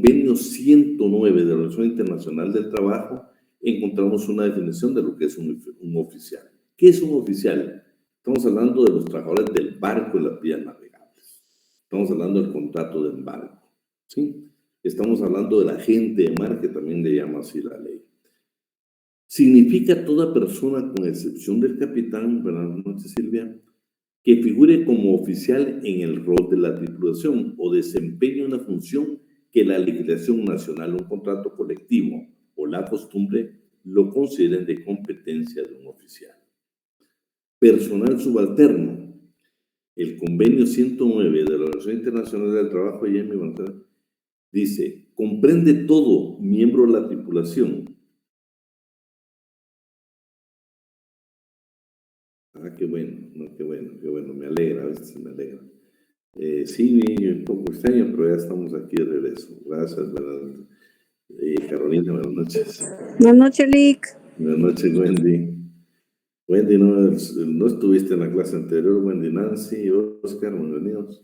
convenio 109 de la Organización Internacional del Trabajo encontramos una definición de lo que es un oficial. ¿Qué es un oficial? Estamos hablando de los trabajadores del barco y las vías navegables. Estamos hablando del contrato de embarque, ¿sí? Estamos hablando de la gente de mar, que también le llama así la ley. Significa toda persona, con excepción del capitán, buenas noches Silvia, que figure como oficial en el rol de la tripulación o desempeñe una función que la legislación nacional, un contrato colectivo o la costumbre lo consideren de competencia de un oficial. Personal subalterno. El convenio 109 de la Organización Internacional del Trabajo dice, comprende todo miembro de la tripulación. Qué bueno, no, qué bueno, me alegra, a veces me alegra. Sí, un poco extraño, pero ya estamos aquí de regreso. Gracias, Carolina, buenas noches. Buenas noches, Lick. Buenas noches, Wendy. Wendy, no estuviste en la clase anterior, Wendy, Nancy, Oscar, bienvenidos.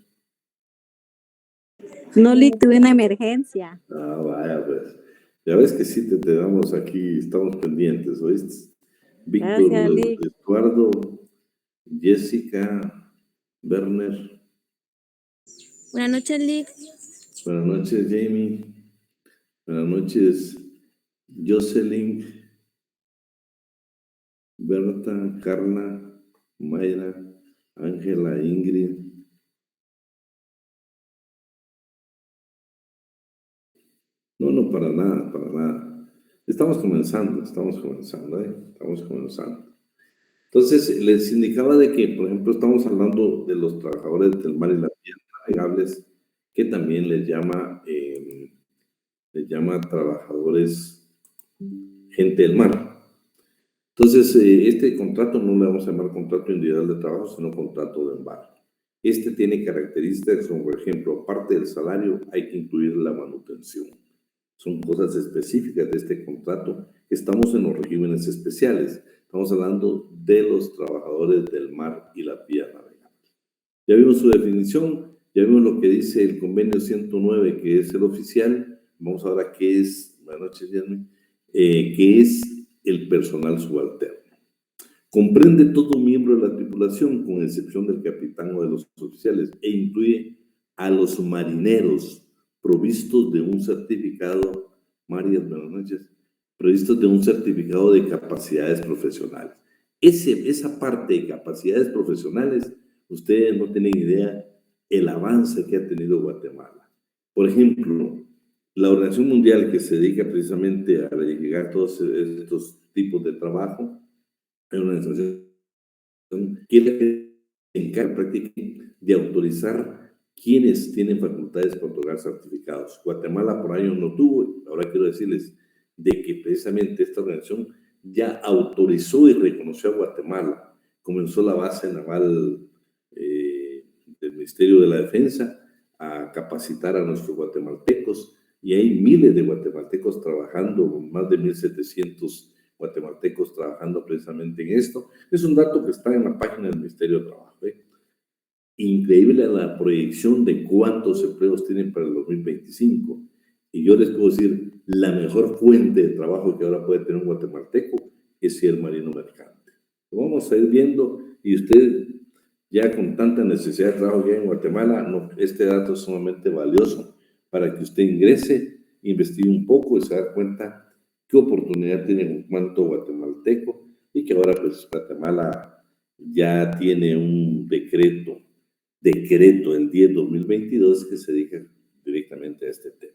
No, Lick, tuve una emergencia. Vaya, pues. Ya ves que sí te damos aquí, estamos pendientes, ¿oíste? Víctor, Eduardo, Jessica, Werner. Buenas noches, Lick. Buenas noches, Jamie. Buenas noches, Jocelyn, Berta, Carla, Mayra, Ángela, Ingrid. No, para nada. Estamos comenzando, Entonces, les indicaba de que, por ejemplo, estamos hablando de los trabajadores del mar y las vías navegables, que también les llama trabajadores, gente del mar. Entonces, este contrato no le vamos a llamar contrato individual de trabajo, sino contrato de embarque. Este tiene características como, por ejemplo, aparte del salario, hay que incluir la manutención. Son cosas específicas de este contrato. Estamos en los regímenes especiales. Estamos hablando de los trabajadores del mar y la vía navegable. Ya vimos su definición, ya vimos lo que dice el convenio 109, que es el oficial. Vamos ahora qué es, buenas noches, qué es el personal subalterno. Comprende todo miembro de la tripulación, con excepción del capitán o de los oficiales, e incluye a los marineros provistos de un certificado, buenas noches, provistos de un certificado de capacidades profesionales. Esa parte de capacidades profesionales, ustedes no tienen idea el avance que ha tenido Guatemala. Por ejemplo, la Organización Mundial, que se dedica precisamente a verificar todos estos tipos de trabajo, es una organización que se encarga prácticamente de autorizar quienes tienen facultades para otorgar certificados. Guatemala por años no tuvo. Ahora quiero decirles de que precisamente esta organización ya autorizó y reconoció a Guatemala. Comenzó la base naval del Ministerio de la Defensa a capacitar a nuestros guatemaltecos, y hay miles de guatemaltecos trabajando, más de 1,700 guatemaltecos trabajando precisamente en esto. Es un dato que está en la página del Ministerio de Trabajo. Increíble la proyección de cuántos empleos tienen para el 2025. Y yo les puedo decir, la mejor fuente de trabajo que ahora puede tener un guatemalteco es el marino mercante. Lo vamos a ir viendo, y usted ya con tanta necesidad de trabajo que hay en Guatemala, este dato es sumamente valioso para que usted ingrese, investigue un poco y se da cuenta qué oportunidad tiene un cuanto guatemalteco, y que ahora pues Guatemala ya tiene un decreto del 10/2022 que se dedica directamente a este tema.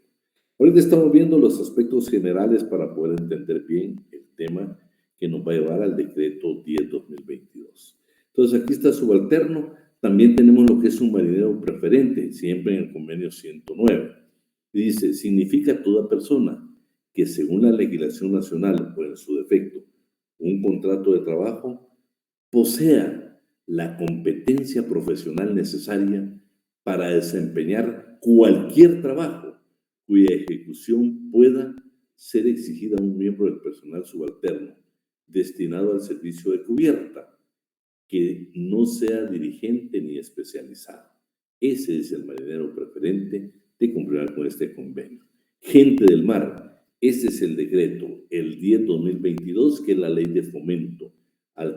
Ahorita estamos viendo los aspectos generales para poder entender bien el tema que nos va a llevar al decreto 10/2022. Entonces aquí está subalterno. También tenemos lo que es un marinero preferente, siempre en el convenio 109. Dice, significa toda persona que según la legislación nacional o en su defecto un contrato de trabajo posea la competencia profesional necesaria para desempeñar cualquier trabajo cuya ejecución pueda ser exigida a un miembro del personal subalterno destinado al servicio de cubierta, que no sea dirigente ni especializado. Ese es el marinero preferente de cumplir con este convenio. Gente del mar, ese es el decreto, el 10/2022, que es la ley de fomento del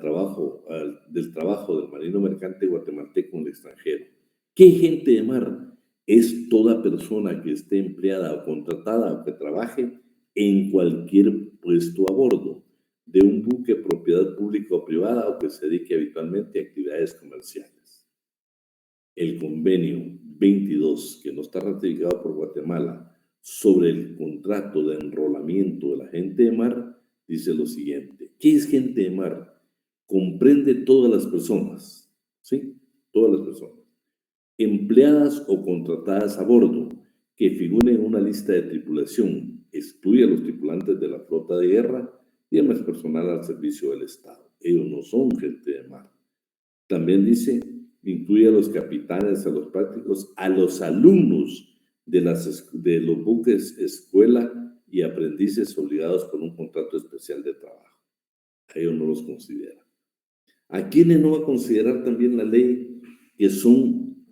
trabajo del marino mercante guatemalteco en el extranjero. ¿Qué gente de mar? Es toda persona que esté empleada o contratada o que trabaje en cualquier puesto a bordo de un buque propiedad pública o privada o que se dedique habitualmente a actividades comerciales. El convenio 22, que no está ratificado por Guatemala, sobre el contrato de enrolamiento de la gente de mar, dice lo siguiente. ¿Qué es gente de mar? Comprende todas las personas, ¿sí? Todas las personas, empleadas o contratadas a bordo, que figuren en una lista de tripulación, excluye a los tripulantes de la flota de guerra y demás personal al servicio del Estado. Ellos no son gente de mar. También dice, incluye a los capitanes, a los prácticos, a los alumnos de los buques escuela y aprendices obligados por un contrato especial de trabajo. A ellos no los considera. ¿A quiénes no va a considerar también la ley que son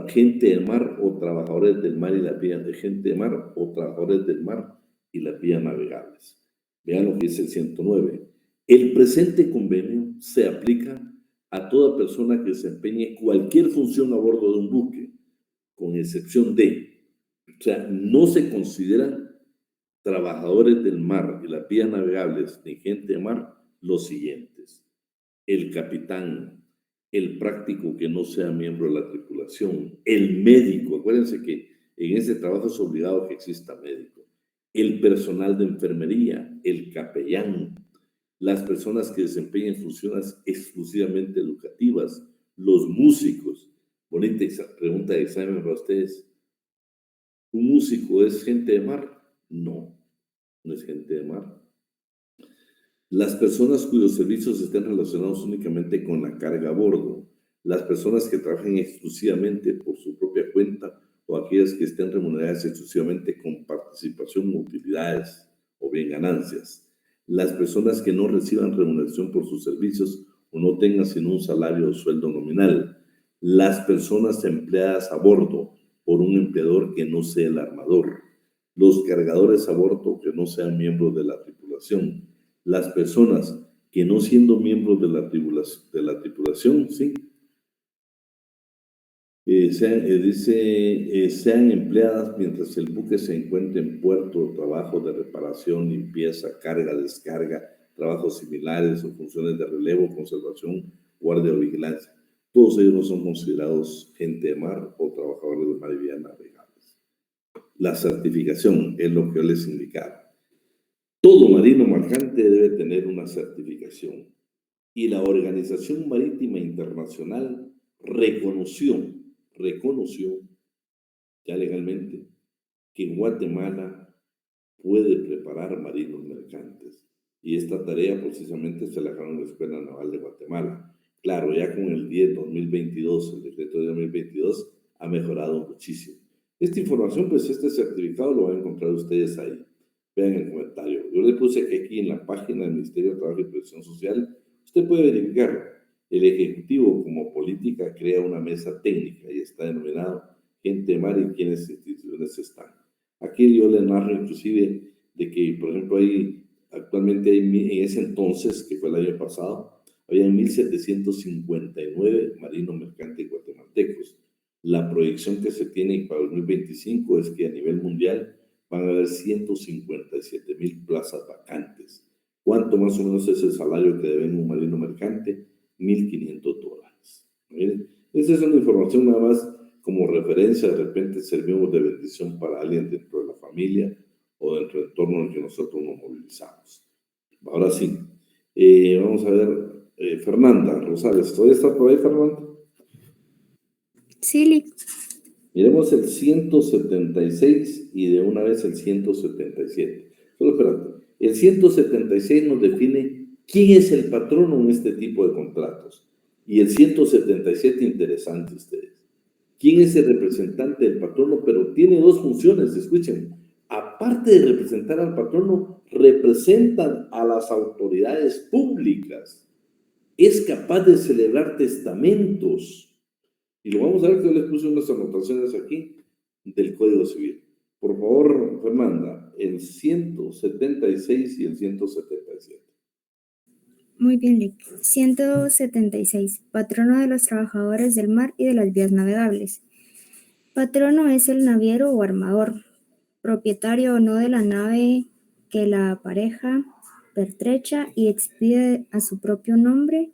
gente del mar o trabajadores del mar y las vías de gente de mar o trabajadores del mar y las vías navegables? Vean lo que dice el 109. El presente convenio se aplica a toda persona que desempeñe cualquier función a bordo de un buque, con excepción de, o sea, no se consideran trabajadores del mar y las vías navegables ni gente de mar los siguientes: el capitán, el práctico que no sea miembro de la tripulación, el médico, acuérdense que en ese trabajo es obligado que exista médico, el personal de enfermería, el capellán, las personas que desempeñen funciones exclusivamente educativas, los músicos. Bonita pregunta de examen para ustedes. ¿Un músico es gente de mar? No, no es gente de mar. Las personas cuyos servicios estén relacionados únicamente con la carga a bordo, las personas que trabajen exclusivamente por su propia cuenta o aquellas que estén remuneradas exclusivamente con participación, utilidades o bien ganancias, las personas que no reciban remuneración por sus servicios o no tengan sino un salario o sueldo nominal, las personas empleadas a bordo por un empleador que no sea el armador, los cargadores a bordo que no sean miembros de la tripulación, las personas que no siendo miembros de la tripulación, ¿sí? Sean empleadas mientras el buque se encuentre en puerto, trabajo de reparación, limpieza, carga, descarga, trabajos similares o funciones de relevo, conservación, guardia o vigilancia. Todos ellos no son considerados gente de mar o trabajadores de mar y vías navegables. La certificación es lo que yo les indicaba. Todo marino mercante debe tener una certificación y la Organización Marítima Internacional reconoció ya legalmente que Guatemala puede preparar marinos mercantes y esta tarea precisamente se la dejaron en la Escuela Naval de Guatemala. Claro, ya con el 10/2022, el decreto de 2022 ha mejorado muchísimo. Esta información, pues este certificado lo van a encontrar ustedes ahí. Vean el comentario. Yo le puse que aquí en la página del Ministerio de Trabajo y Previsión Social, usted puede verificar. El Ejecutivo, como política, crea una mesa técnica y está denominado gente de mar y quiénes instituciones están. Aquí yo le narro inclusive de que, por ejemplo, actualmente en ese entonces, que fue el año pasado, había 1,759 marinos mercantes guatemaltecos. La proyección que se tiene para 2025 es que a nivel mundial van a haber 157,000 plazas vacantes. ¿Cuánto más o menos es el salario que debe un marino mercante? $1,500. ¿Miren? Esa es una información nada más como referencia. De repente servimos de bendición para alguien dentro de la familia o dentro del entorno en el que nosotros nos movilizamos. Ahora sí, vamos a ver, Fernanda Rosales, ¿todavía está por ahí, Fernanda? Sí, Lic. Miremos el 176 y de una vez el 177. Solo espérate. El 176 nos define quién es el patrono en este tipo de contratos. Y el 177, interesante ustedes. ¿Quién es el representante del patrono? Pero tiene dos funciones, escuchen. Aparte de representar al patrono, representan a las autoridades públicas. Es capaz de celebrar testamentos. Y lo vamos a ver, que yo les puse unas anotaciones aquí del Código Civil. Por favor, Fernanda, el 176 y el 177. Muy bien, Lick. 176. Patrono de los trabajadores del mar y de las vías navegables. Patrono es el naviero o armador, propietario o no de la nave que la apareja, pertrecha y expide a su propio nombre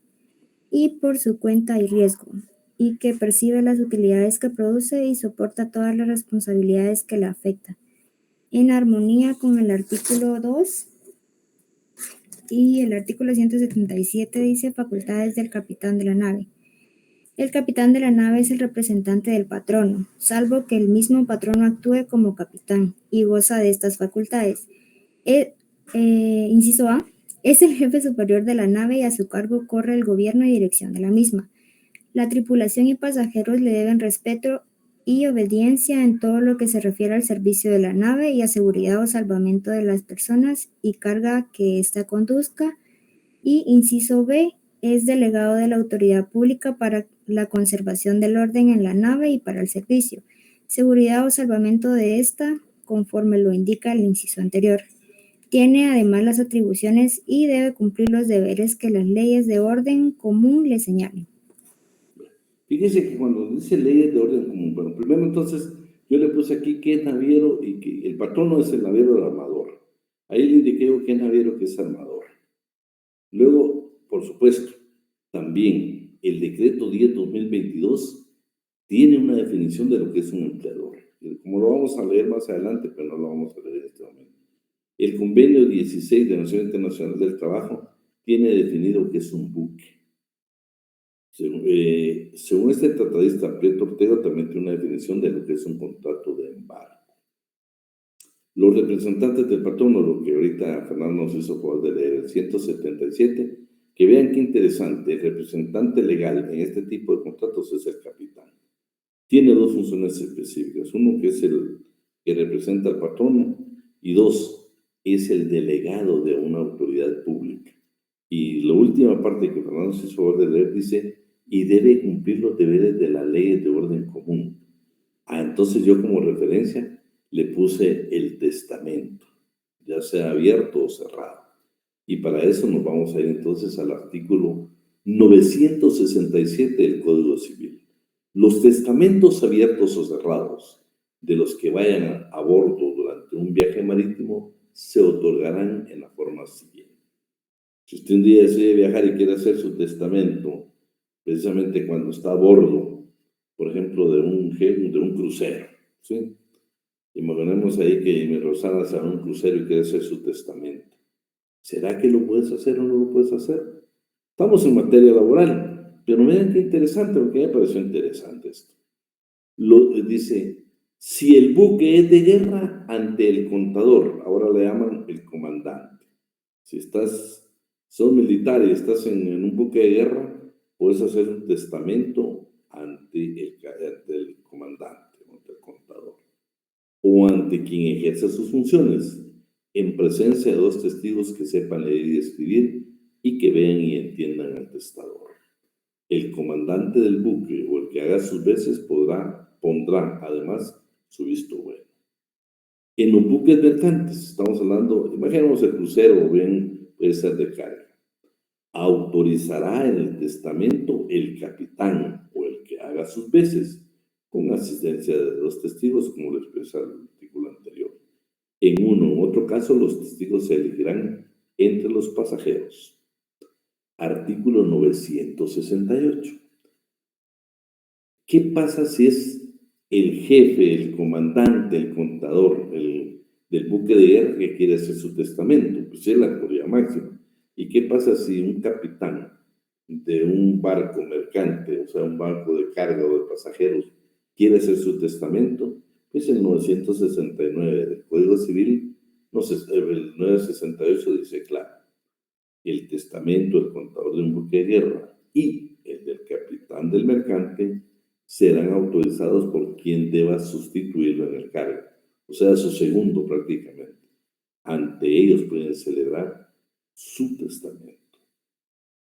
y por su cuenta y riesgo, y que percibe las utilidades que produce y soporta todas las responsabilidades que le afectan, en armonía con el artículo 2 y el artículo 177 dice facultades del capitán de la nave. El capitán de la nave es el representante del patrono, salvo que el mismo patrono actúe como capitán y goza de estas facultades. Inciso A, es el jefe superior de la nave y a su cargo corre el gobierno y dirección de la misma. La tripulación y pasajeros le deben respeto y obediencia en todo lo que se refiere al servicio de la nave y a seguridad o salvamento de las personas y carga que ésta conduzca. Y inciso B, es delegado de la autoridad pública para la conservación del orden en la nave y para el servicio, seguridad o salvamento de esta, conforme lo indica el inciso anterior. Tiene además las atribuciones y debe cumplir los deberes que las leyes de orden común le señalen. Fíjese que cuando dice leyes de orden común, bueno, primero entonces yo le puse aquí que es naviero y que el patrono es el naviero del armador. Ahí le indiqué yo que es naviero, que es armador. Luego, por supuesto, también el decreto 10/2022 tiene una definición de lo que es un empleador. Como lo vamos a leer más adelante, pero no lo vamos a leer en este momento. El convenio 16 de la Nación Internacional del Trabajo tiene definido que es un buque. Según este tratadista Prieto Ortega, también tiene una definición de lo que es un contrato de embarque. Los representantes del patrono, lo que ahorita Fernando nos hizo favor de leer, el 177, que vean qué interesante, el representante legal en este tipo de contratos es el capitán. Tiene dos funciones específicas, uno que es el que representa al patrono y dos, es el delegado de una autoridad pública. Y la última parte que Fernando nos hizo favor de leer dice, y debe cumplir los deberes de la ley de orden común. Entonces yo como referencia le puse el testamento, ya sea abierto o cerrado. Y para eso nos vamos a ir entonces al artículo 967 del Código Civil. Los testamentos abiertos o cerrados de los que vayan a bordo durante un viaje marítimo se otorgarán en la forma siguiente. Si usted un día decide viajar y quiere hacer su testamento, precisamente cuando está a bordo, por ejemplo, de un crucero, ¿sí? Imaginemos ahí que mi Rosana se va a un crucero y quiere hacer su testamento. ¿Será que lo puedes hacer o no lo puedes hacer? Estamos en materia laboral, pero vean qué interesante, porque me pareció interesante esto. Dice, si el buque es de guerra, ante el contador, ahora le llaman el comandante. Si sos militar y estás en un buque de guerra, puedes hacer un testamento ante el comandante, ante el contador, o ante quien ejerce sus funciones, en presencia de dos testigos que sepan leer y escribir y que vean y entiendan al testador. El comandante del buque o el que haga sus veces pondrá además su visto bueno. En los buques mercantes, estamos hablando, imaginemos el crucero o bien puede ser de carga, autorizará en el testamento el capitán o el que haga sus veces, con asistencia de dos testigos, como lo expresa el artículo anterior. En uno u otro caso, los testigos se elegirán entre los pasajeros. Artículo 968. ¿Qué pasa si es el jefe, el comandante, el contador del buque de guerra que quiere hacer su testamento? Pues es la autoridad máxima. ¿Y qué pasa si un capitán de un barco mercante, o sea, un barco de carga o de pasajeros, quiere hacer su testamento? Pues el 969 del Código Civil, el 968 dice claro, el testamento del contador de un buque de guerra y el del capitán del mercante serán autorizados por quien deba sustituirlo en el cargo, o sea, su segundo prácticamente. Ante ellos pueden celebrar su testamento.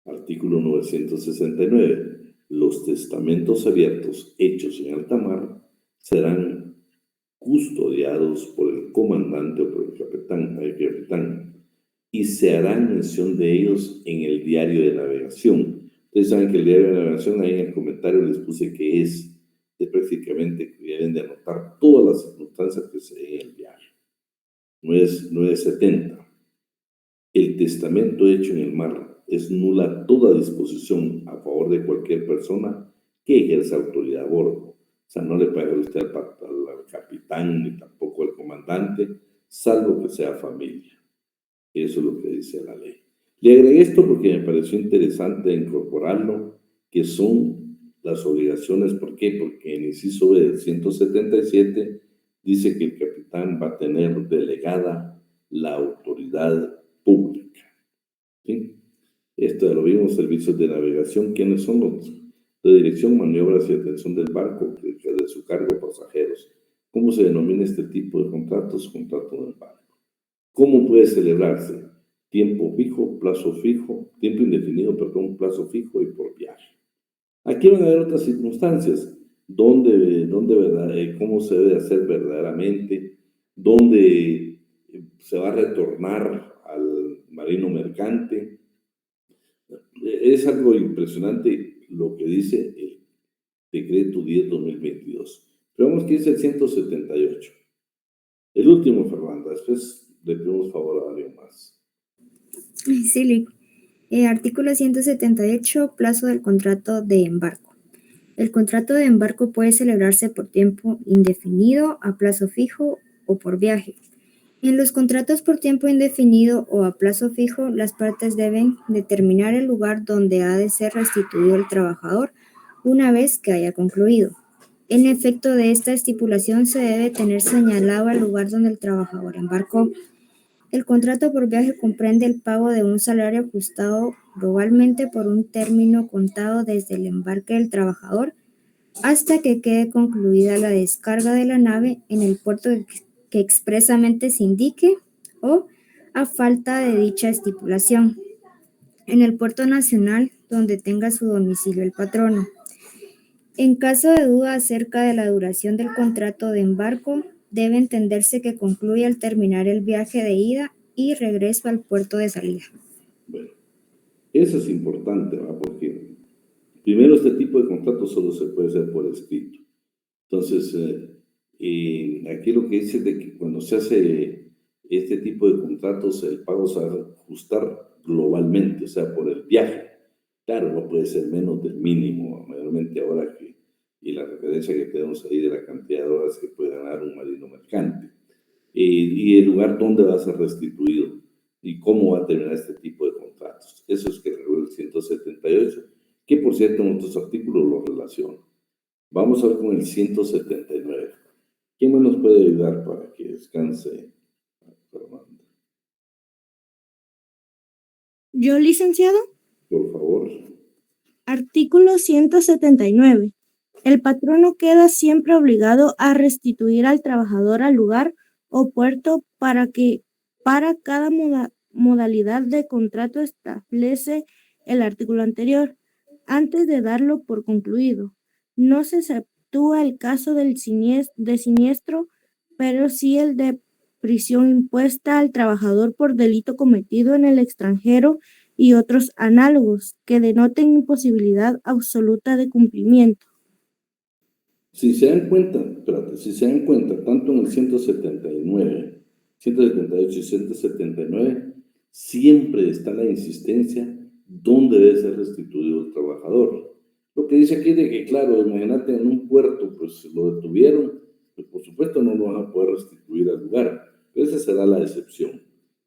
Artículo 969. Los testamentos abiertos hechos en alta mar serán custodiados por el comandante o por el capitán, y se hará mención de ellos en el diario de navegación. Ustedes saben que el diario de navegación, ahí en el comentario les puse que es prácticamente que deben de anotar todas las circunstancias que se den en el viaje. 970. El testamento hecho en el mar es nula toda disposición a favor de cualquier persona que ejerza autoridad a bordo. O sea, no le paga usted al capitán ni tampoco al comandante, salvo que sea familia. Eso es lo que dice la ley. Le agregué esto porque me pareció interesante incorporarlo, que son las obligaciones. ¿Por qué? Porque en el inciso B del 177 dice que el capitán va a tener delegada la autoridad pública. ¿Sí? Esto lo vimos, servicios de navegación. ¿Quiénes son los de dirección, maniobras y atención del barco, que de su cargo pasajeros? ¿Cómo se denomina este tipo de contratos? Contrato del barco. ¿Cómo puede celebrarse? Tiempo fijo, plazo fijo, tiempo indefinido, perdón, plazo fijo y por viaje. Aquí van a haber otras circunstancias. ¿Cómo se debe hacer verdaderamente? ¿Dónde se va a retornar al marino mercante? Es algo impresionante lo que dice el decreto 10/2022. Pero vamos que dice el 178. El último, Fernanda, después le pedimos favor a alguien más. Sí, Lick. Artículo 178, plazo del contrato de embarco. El contrato de embarco puede celebrarse por tiempo indefinido, a plazo fijo o por viaje. En los contratos por tiempo indefinido o a plazo fijo, las partes deben determinar el lugar donde ha de ser restituido el trabajador una vez que haya concluido. En efecto de esta estipulación se debe tener señalado el lugar donde el trabajador embarcó. El contrato por viaje comprende el pago de un salario ajustado globalmente por un término contado desde el embarque del trabajador hasta que quede concluida la descarga de la nave en el puerto que expresamente se indique o, a falta de dicha estipulación, en el puerto nacional donde tenga su domicilio el patrono. En caso de duda acerca de la duración del contrato de embarco, debe entenderse que concluye al terminar el viaje de ida y regreso al puerto de salida. Bueno, eso es importante, ¿verdad? Porque primero este tipo de contratos solo se puede hacer por escrito. Entonces, aquí lo que dice es de que cuando se hace este tipo de contratos, el pago se va a ajustar globalmente, o sea, por el viaje. Claro, no puede ser menos del mínimo, mayormente ahora que, y la referencia que tenemos ahí de la cantidad de horas que puede ganar un marino mercante. Y el lugar donde va a ser restituido y cómo va a terminar este tipo de contratos. Eso es que regula el 178, que por cierto en otros artículos lo relaciona. Vamos a ver con el 179. ¿Quién más nos puede ayudar para que descanse, Fernanda? Yo, licenciado. Por favor. Artículo 179. El patrono queda siempre obligado a restituir al trabajador al lugar o puerto para cada modalidad de contrato establece el artículo anterior, antes de darlo por concluido. No se exceptúa el caso de siniestro, pero sí el de prisión impuesta al trabajador por delito cometido en el extranjero y otros análogos que denoten imposibilidad absoluta de cumplimiento. Si se dan cuenta, tanto en el 179, 178 y 179, siempre está la insistencia dónde debe ser restituido el trabajador. Lo que dice aquí de que, claro, imagínate en un puerto, pues lo detuvieron, pues por supuesto no lo van a poder restituir al lugar, pero esa será la excepción.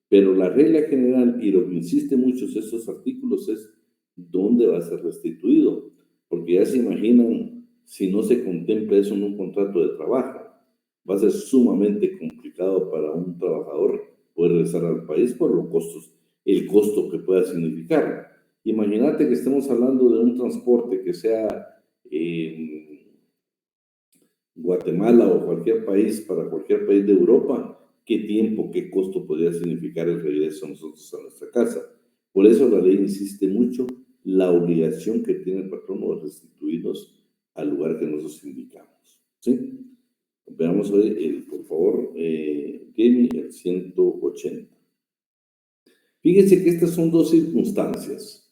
Pero la regla general, y lo que insiste muchos estos artículos, es dónde va a ser restituido, porque ya se imaginan, si no se contempla eso en un contrato de trabajo, va a ser sumamente complicado para un trabajador poder regresar al país por los costos, el costo que pueda significar. Imagínate que estemos hablando de un transporte que sea en Guatemala o cualquier país, para cualquier país de Europa, qué tiempo, qué costo podría significar el regreso a nosotros a nuestra casa. Por eso la ley insiste mucho la obligación que tiene el patrono de restituirnos al lugar que nosotros indicamos, ¿sí? Veamos hoy, por favor, Jamie, el 180. Fíjense que estas son dos circunstancias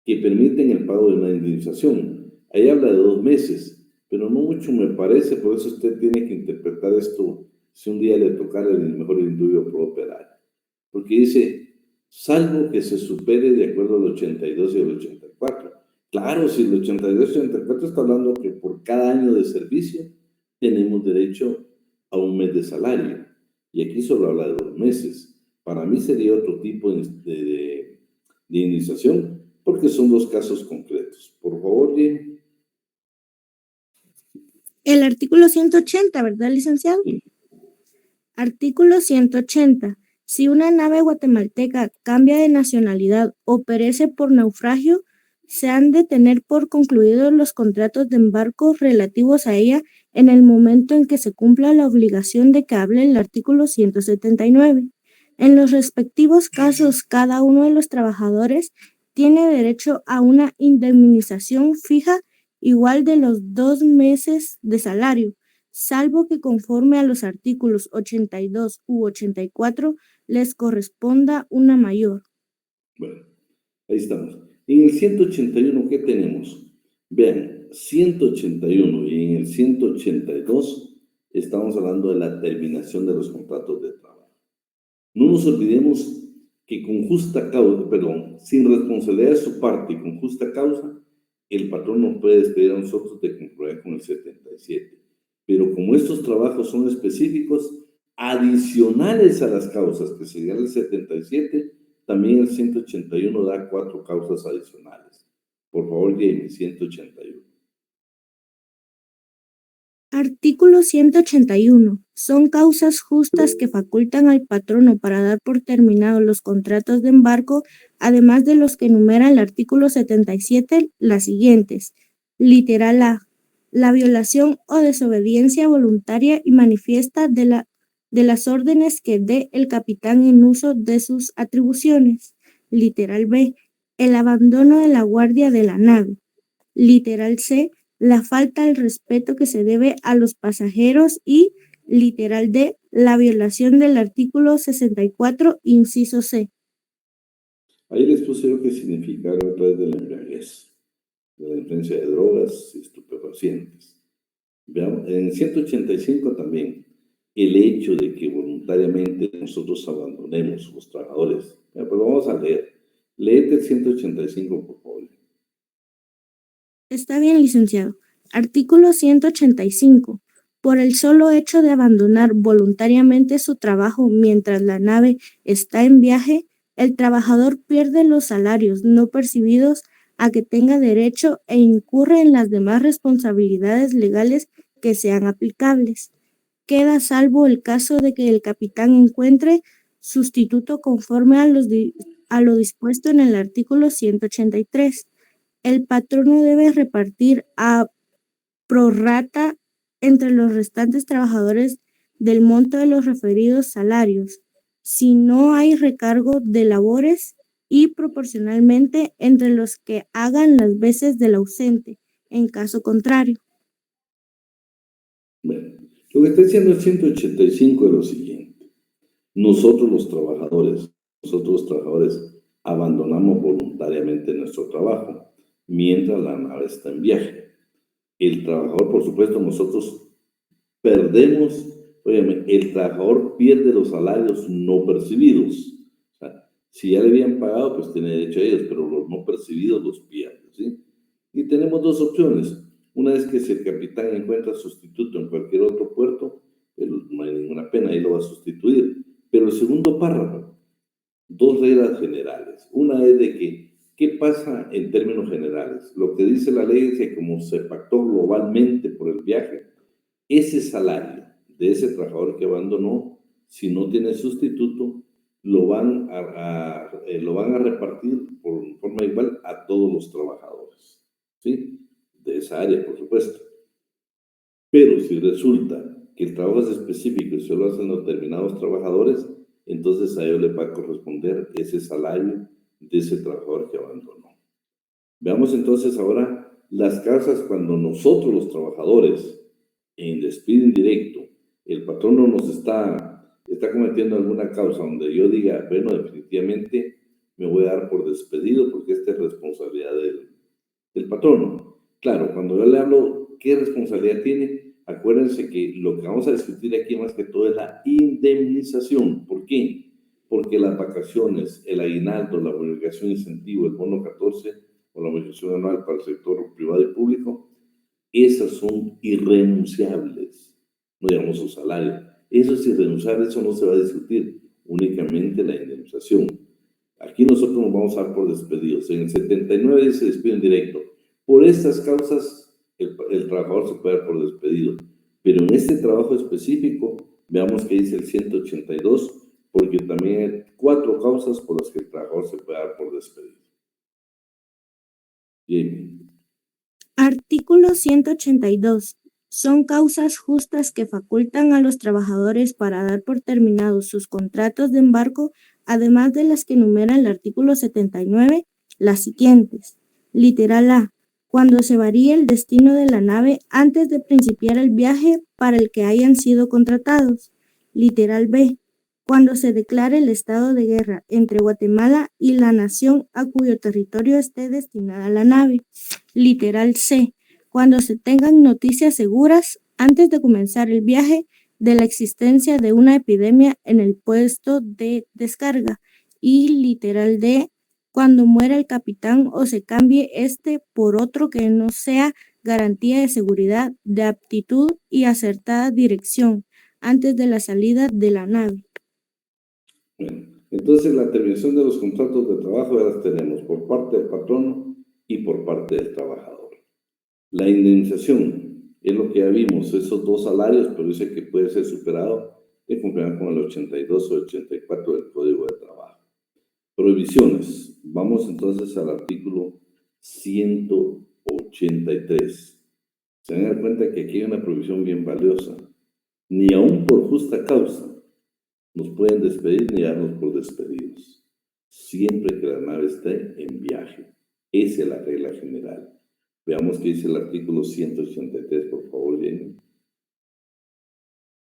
que permiten el pago de una indemnización. Ahí habla de 2 meses, pero no mucho me parece, por eso usted tiene que interpretar esto si un día le tocara el mejor indubio properario. Porque dice, salvo que se supere de acuerdo al 82 y al 84. Claro, si el 82 y el 84 está hablando que por cada año de servicio tenemos derecho a 1 mes de salario. Y aquí solo habla de 2 meses. Para mí sería otro tipo de indemnización, porque son 2 casos concretos. Por favor, Jenny. El artículo 180, ¿verdad, licenciado? Sí. Artículo 180. Si una nave guatemalteca cambia de nacionalidad o perece por naufragio, se han de tener por concluidos los contratos de embarco relativos a ella en el momento en que se cumpla la obligación de que hable el artículo 179. En los respectivos casos, cada uno de los trabajadores tiene derecho a una indemnización fija igual de los 2 meses de salario, salvo que conforme a los artículos 82 u 84 les corresponda una mayor. Bueno, ahí estamos. En el 181, ¿qué tenemos? Vean, 181 y en el 182 estamos hablando de la terminación de los contratos de trabajo. No nos olvidemos que con justa causa, sin responsabilidad de su parte y con justa causa, el patrón nos puede despedir a nosotros de conformidad con el 77. Pero como estos trabajos son específicos, adicionales a las causas que serían el 77, también el 181 da 4 causas adicionales. Por favor, Jamie, 181. Artículo 181. Son causas justas que facultan al patrono para dar por terminados los contratos de embarco, además de los que enumera el artículo 77, las siguientes. Literal A. La violación o desobediencia voluntaria y manifiesta de las órdenes que dé el capitán en uso de sus atribuciones. Literal B. El abandono de la guardia de la nave. Literal C. La falta al respeto que se debe a los pasajeros y, literal D, la violación del artículo 64, inciso C. Ahí les puse yo qué significa a través de la embriaguez, de la influencia de drogas y estupefacientes. Veamos, en 185 también, el hecho de que voluntariamente nosotros abandonemos los trabajadores. Pero vamos a leer. Léete el 185, por favor. Está bien, licenciado. Artículo 185. Por el solo hecho de abandonar voluntariamente su trabajo mientras la nave está en viaje, el trabajador pierde los salarios no percibidos a que tenga derecho e incurre en las demás responsabilidades legales que sean aplicables. Queda salvo el caso de que el capitán encuentre sustituto conforme a lo dispuesto en el artículo 183. El patrono debe repartir a prorrata entre los restantes trabajadores del monto de los referidos salarios, si no hay recargo de labores, y proporcionalmente entre los que hagan las veces del ausente, en caso contrario. Bueno, lo que está diciendo el 185 es lo siguiente. Nosotros los trabajadores abandonamos voluntariamente nuestro trabajo mientras la nave está en viaje. El trabajador, por supuesto, nosotros perdemos, el trabajador pierde los salarios no percibidos. O sea, si ya le habían pagado, pues tiene derecho a ellos, pero los no percibidos los pierde, ¿sí? Y tenemos 2 opciones. Una es que si el capitán encuentra sustituto en cualquier otro puerto, no hay ninguna pena, ahí lo va a sustituir. Pero el segundo párrafo, 2 reglas generales. Una es de que, ¿qué pasa en términos generales? Lo que dice la ley es que como se pactó globalmente por el viaje, ese salario de ese trabajador que abandonó, si no tiene sustituto, lo van a repartir por forma igual a todos los trabajadores, ¿sí? De esa área, por supuesto. Pero si resulta que el trabajo es específico y solo hacen determinados trabajadores, entonces a ellos les va a corresponder ese salario de ese trabajador que abandonó. Veamos entonces ahora las causas cuando nosotros los trabajadores en despido indirecto, el patrono nos está cometiendo alguna causa donde yo diga, bueno, definitivamente me voy a dar por despedido porque esta es responsabilidad del patrono. Claro, cuando yo le hablo qué responsabilidad tiene, acuérdense que lo que vamos a discutir aquí más que todo es la indemnización. ¿Por qué? Porque las vacaciones, el aguinaldo, la bonificación incentivo, el bono 14 o la bonificación anual para el sector privado y público, esas son irrenunciables, no digamos su salario. Eso es irrenunciable, eso no se va a discutir, únicamente la indemnización. Aquí nosotros nos vamos a dar por despedidos. En el 79 dice despido indirecto. Por estas causas, el trabajador se puede dar por despedido. Pero en este trabajo específico, veamos que dice el 182, porque también hay 4 causas por las que el trabajador se puede dar por despedido. Bien. Artículo 182. Son causas justas que facultan a los trabajadores para dar por terminados sus contratos de embarco, además de las que enumera el artículo 79, las siguientes. Literal A. Cuando se varíe el destino de la nave antes de principiar el viaje para el que hayan sido contratados. Literal B. Cuando se declare el estado de guerra entre Guatemala y la nación a cuyo territorio esté destinada la nave. Literal C. Cuando se tengan noticias seguras antes de comenzar el viaje de la existencia de una epidemia en el puesto de descarga. Y literal D. Cuando muera el capitán o se cambie este por otro que no sea garantía de seguridad, de aptitud y acertada dirección antes de la salida de la nave. Bueno, entonces la terminación de los contratos de trabajo ya las tenemos por parte del patrono y por parte del trabajador. La indemnización es lo que ya vimos, esos 2 salarios, pero dice que puede ser superado de conformidad con el 82 o 84 del Código de Trabajo. Prohibiciones. Vamos entonces al artículo 183. Se van a dar cuenta que aquí hay una prohibición bien valiosa. Ni aún por justa causa nos pueden despedir ni darnos por despedidos, siempre que la nave esté en viaje. Esa es la regla general. Veamos qué dice el artículo 183, por favor, Jenny.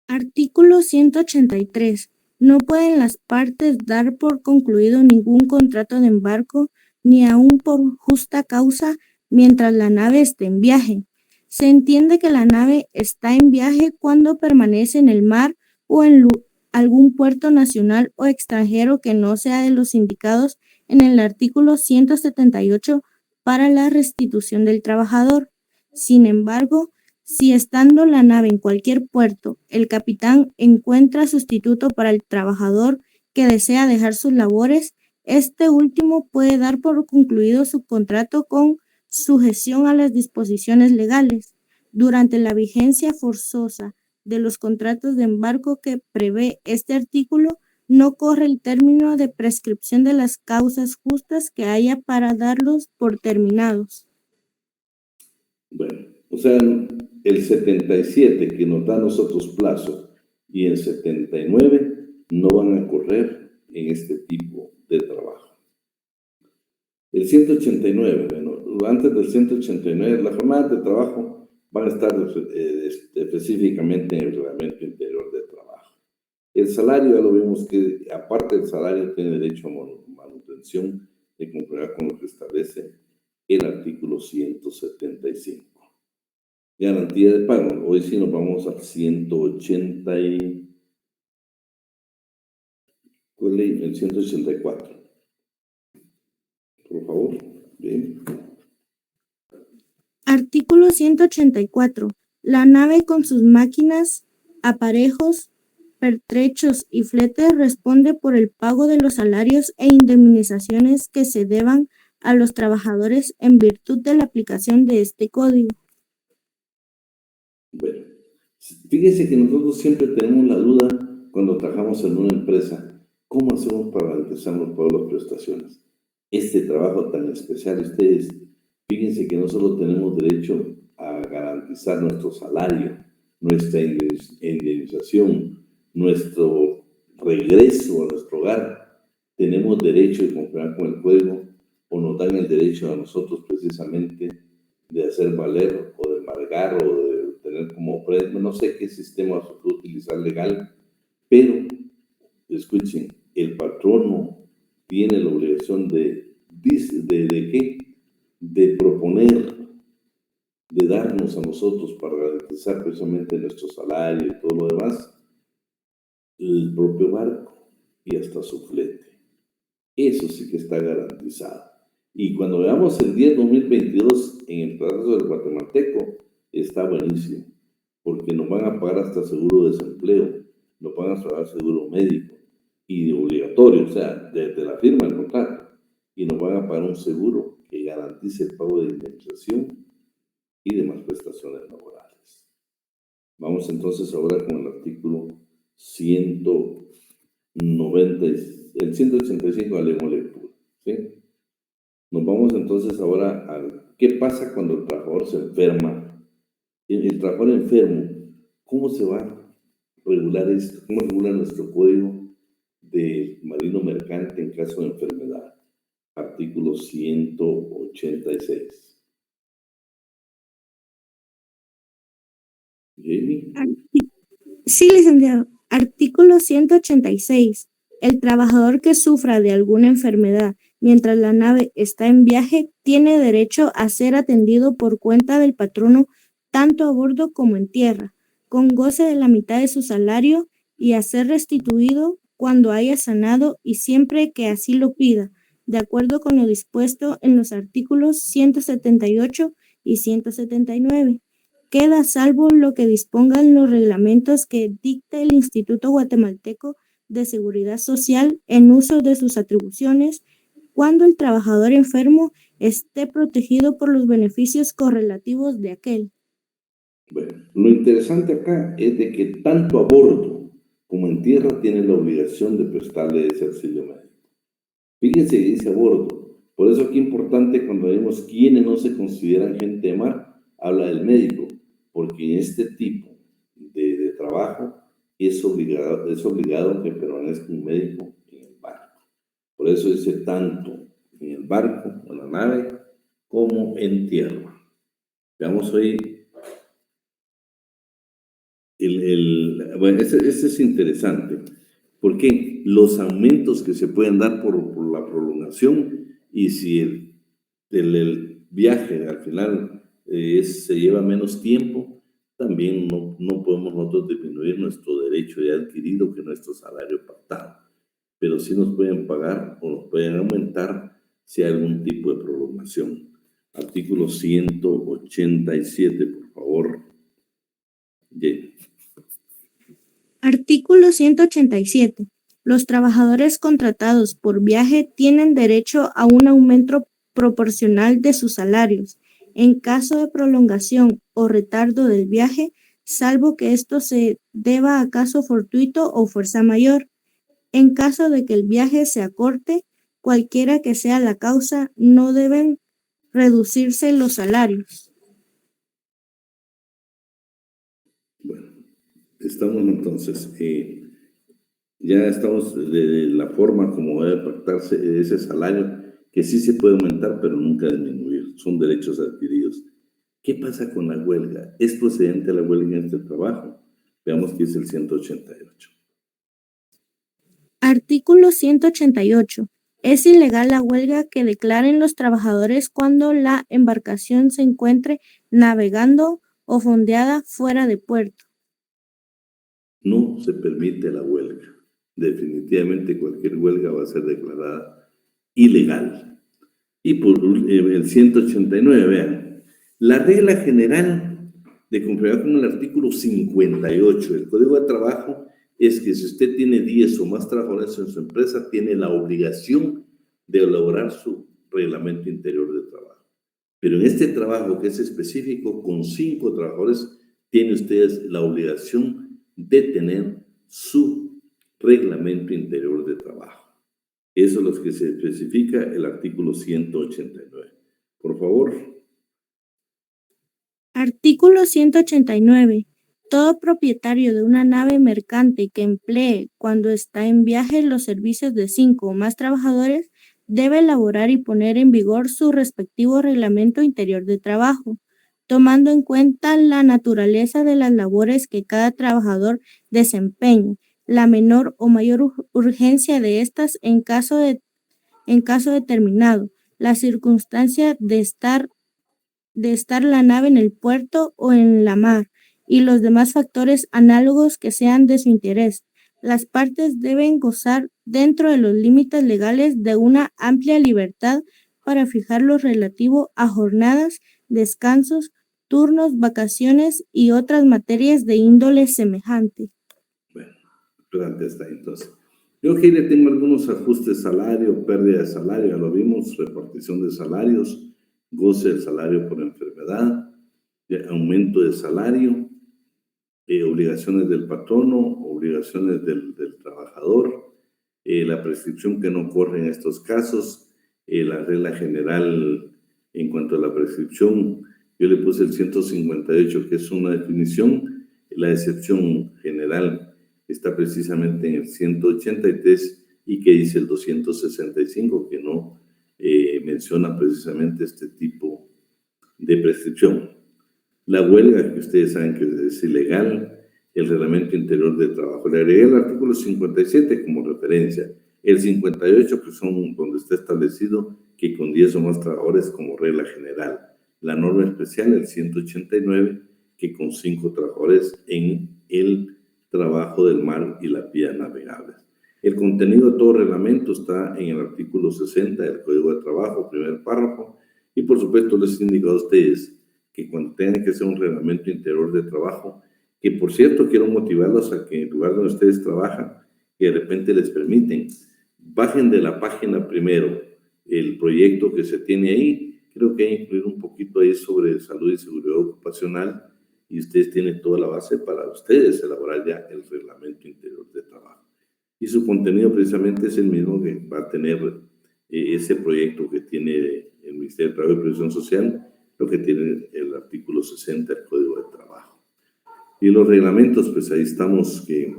Artículo 183. No pueden las partes dar por concluido ningún contrato de embarco, ni aun por justa causa, mientras la nave esté en viaje. Se entiende que la nave está en viaje cuando permanece en el mar o en algún puerto nacional o extranjero que no sea de los indicados en el artículo 178 para la restitución del trabajador. Sin embargo, si estando la nave en cualquier puerto, el capitán encuentra sustituto para el trabajador que desea dejar sus labores, este último puede dar por concluido su contrato con sujeción a las disposiciones legales. Durante la vigencia forzosa de los contratos de embarco que prevé este artículo, no corre el término de prescripción de las causas justas que haya para darlos por terminados. Bueno, o sea, el 77 que nos da a nosotros plazo y el 79 no van a correr en este tipo de trabajo. El 189, bueno, antes del 189, las jornadas de trabajo van a estar específicamente en el reglamento interior de trabajo. El salario, ya lo vimos que aparte del salario tiene derecho a manutención de conformidad con lo que establece el artículo 175. Garantía de pago. Hoy sí nos vamos al 180 y... ¿Cuál es el 184? Por favor. Bien. Artículo 184. La nave con sus máquinas, aparejos, pertrechos y fletes responde por el pago de los salarios e indemnizaciones que se deban a los trabajadores en virtud de la aplicación de este código. Bueno, fíjese que nosotros siempre tenemos la duda cuando trabajamos en una empresa, ¿cómo hacemos para garantizarnos todas las prestaciones? Este trabajo tan especial, ustedes, fíjense que no solo tenemos derecho a garantizar nuestro salario, nuestra indemnización, nuestro regreso a nuestro hogar, tenemos derecho de conformar con el código o nos dan el derecho a nosotros precisamente de hacer valer o de embargar o de tener tener como, no sé qué sistema se puede utilizar legal, pero escuchen, el patrono tiene la obligación de qué, de proponer, de darnos a nosotros para garantizar precisamente nuestro salario y todo lo demás, el propio barco y hasta su flete. Eso sí que está garantizado. Y cuando veamos el 10-2022 en el Tratado del Guatemalteco, está buenísimo, porque nos van a pagar hasta seguro de desempleo, nos van a pagar seguro médico y obligatorio, o sea, desde la firma del contrato, y nos van a pagar un seguro que garantice el pago de indemnización y demás prestaciones laborales. Vamos entonces ahora con el artículo 190, el 185 de la lectura, ¿sí? Nos vamos entonces ahora a qué pasa cuando el trabajador se enferma. El trabajador enfermo, ¿cómo se va a regular esto? ¿Cómo regula nuestro código de marino mercante en caso de enfermedad? Artículo 186. ¿Jamie? Sí, licenciado. Artículo 186. El trabajador que sufra de alguna enfermedad mientras la nave está en viaje tiene derecho a ser atendido por cuenta del patrono tanto a bordo como en tierra, con goce de la mitad de su salario y a ser restituido cuando haya sanado y siempre que así lo pida, de acuerdo con lo dispuesto en los artículos 178 y 179. Queda salvo lo que dispongan los reglamentos que dicta el Instituto Guatemalteco de Seguridad Social en uso de sus atribuciones cuando el trabajador enfermo esté protegido por los beneficios correlativos de aquel. Bueno, lo interesante acá es de que tanto a bordo como en tierra tienen la obligación de prestarle ese auxilio médico. Fíjense que dice a bordo. Por eso aquí es importante cuando vemos quiénes no se consideran gente de mar, habla del médico, porque en este tipo de trabajo es obligado que permanezca un médico en el barco. Por eso dice tanto en el barco, en la nave, como en tierra. Veamos hoy. Bueno, este es interesante, porque los aumentos que se pueden dar por la prolongación y si el viaje al final se lleva menos tiempo, también no podemos nosotros disminuir nuestro derecho ya adquirido, que es nuestro salario pactado, pero sí nos pueden pagar o nos pueden aumentar si hay algún tipo de prolongación. Artículo 187, por favor. Yeah. Artículo 187. Los trabajadores contratados por viaje tienen derecho a un aumento proporcional de sus salarios en caso de prolongación o retardo del viaje, salvo que esto se deba a caso fortuito o fuerza mayor. En caso de que el viaje se acorte, cualquiera que sea la causa, no deben reducirse los salarios. Bueno, estamos entonces, ya estamos de la forma como debe pactarse ese salario, que sí se puede aumentar, pero nunca disminuir, son derechos adquiridos. ¿Qué pasa con la huelga? ¿Es procedente la huelga en este trabajo? Veamos qué es el 188. Artículo 188. Es ilegal la huelga que declaren los trabajadores cuando la embarcación se encuentre navegando o fondeada fuera de puerto. No se permite la huelga. Definitivamente cualquier huelga va a ser declarada ilegal. Y por el 189, vean, la regla general de conformidad con el artículo 58 del Código de Trabajo es que si usted tiene 10 o más trabajadores en su empresa, tiene la obligación de elaborar su reglamento interior de trabajo. Pero en este trabajo que es específico, con 5 trabajadores, tiene ustedes la obligación de tener su reglamento interior de trabajo. Eso es lo que se especifica el artículo 189. Por favor. Artículo 189. Todo propietario de una nave mercante que emplee cuando está en viaje los servicios de 5 o más trabajadores debe elaborar y poner en vigor su respectivo reglamento interior de trabajo. tomando en cuenta la naturaleza de las labores que cada trabajador desempeña, la menor o mayor urgencia de estas en caso determinado, la circunstancia de estar la nave en el puerto o en la mar, y los demás factores análogos que sean de su interés. Las partes deben gozar, dentro de los límites legales, de una amplia libertad para fijar lo relativo a jornadas, descansos, turnos, vacaciones y otras materias de índole semejante. Bueno, durante esta entonces. Yo aquí le tengo algunos ajustes de salario, pérdida de salario, ya lo vimos, repartición de salarios, goce del salario por enfermedad, aumento de salario, obligaciones del patrono, obligaciones del trabajador, la prescripción que no corre en estos casos, la regla general en cuanto a la prescripción. Yo le puse el 158, que es una definición. La excepción general está precisamente en el 183 y que dice el 265, que no menciona precisamente este tipo de prescripción. La huelga, que ustedes saben que es ilegal, el reglamento interior de trabajo. Le agregué el artículo 57 como referencia, el 58, que son donde está establecido que con 10 o más trabajadores como regla general. La norma especial, el 189, que con 5 trabajadores en el trabajo del mar y las vías navegables. El contenido de todo reglamento está en el artículo 60 del Código de Trabajo, primer párrafo, y por supuesto les he indicado a ustedes que cuando tengan que hacer un reglamento interior de trabajo, que por cierto quiero motivarlos a que en el lugar donde ustedes trabajan, que de repente les permiten, bajen de la página primero el proyecto que se tiene ahí. Creo que hay que incluir un poquito ahí sobre salud y seguridad ocupacional, y ustedes tienen toda la base para ustedes elaborar ya el reglamento interior de trabajo. Y su contenido precisamente es el mismo que va a tener ese proyecto que tiene el Ministerio de Trabajo y Previsión Social, lo que tiene el artículo 60 del Código de Trabajo. Y los reglamentos, pues ahí estamos, que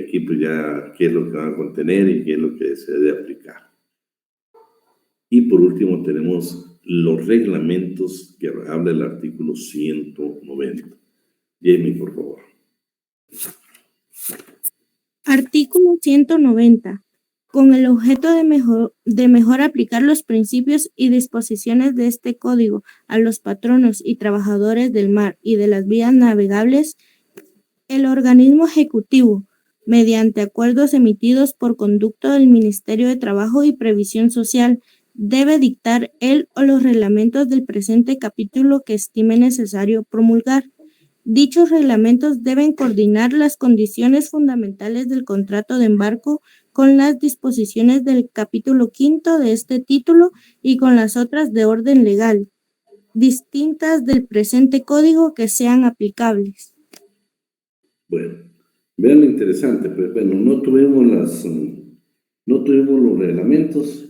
aquí pues ya qué es lo que van a contener y qué es lo que se debe aplicar. Y por último tenemos los reglamentos que habla el artículo 190. Jamie, por favor. Artículo 190. Con el objeto de mejor aplicar los principios y disposiciones de este código a los patronos y trabajadores del mar y de las vías navegables, el organismo ejecutivo, mediante acuerdos emitidos por conducto del Ministerio de Trabajo y Previsión Social, debe dictar el o los reglamentos del presente capítulo que estime necesario promulgar. Dichos reglamentos deben coordinar las condiciones fundamentales del contrato de embarco con las disposiciones del capítulo 5 de este título y con las otras de orden legal, distintas del presente código que sean aplicables. Bueno, vean lo interesante, pues bueno, no tuvimos los reglamentos,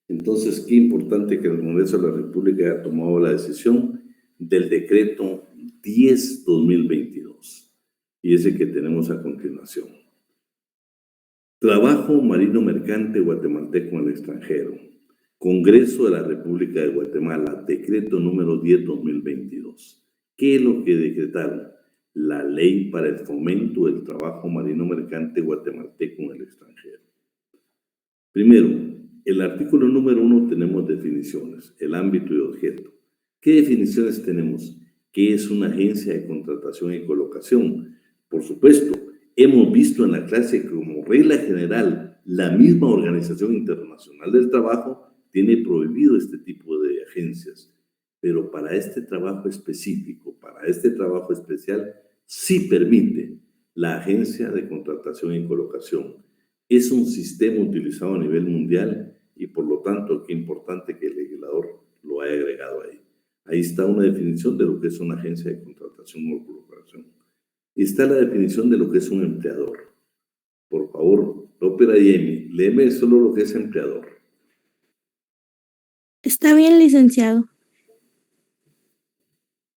entonces qué importante que el Congreso de la República haya tomado la decisión del decreto 10/2022, y ese que tenemos a continuación. Trabajo marino mercante guatemalteco en el extranjero. Congreso de la República de Guatemala, decreto número 10/2022. ¿Qué es lo que decretaron? La ley para el fomento del trabajo marino mercante guatemalteco en el extranjero. Primero, el artículo número 1 tenemos definiciones, el ámbito y objeto. ¿Qué definiciones tenemos? ¿Qué es una agencia de contratación y colocación? Por supuesto, hemos visto en la clase que como regla general, la misma Organización Internacional del Trabajo tiene prohibido este tipo de agencias, pero para este trabajo específico, para este trabajo especial, sí permite la agencia de contratación y colocación. Es un sistema utilizado a nivel mundial y por lo tanto, qué importante que el legislador lo haya agregado ahí. Ahí está una definición de lo que es una agencia de contratación o colocación. Está la definición de lo que es un empleador. Por favor, Ópera y Emi, léeme solo lo que es empleador. Está bien, licenciado.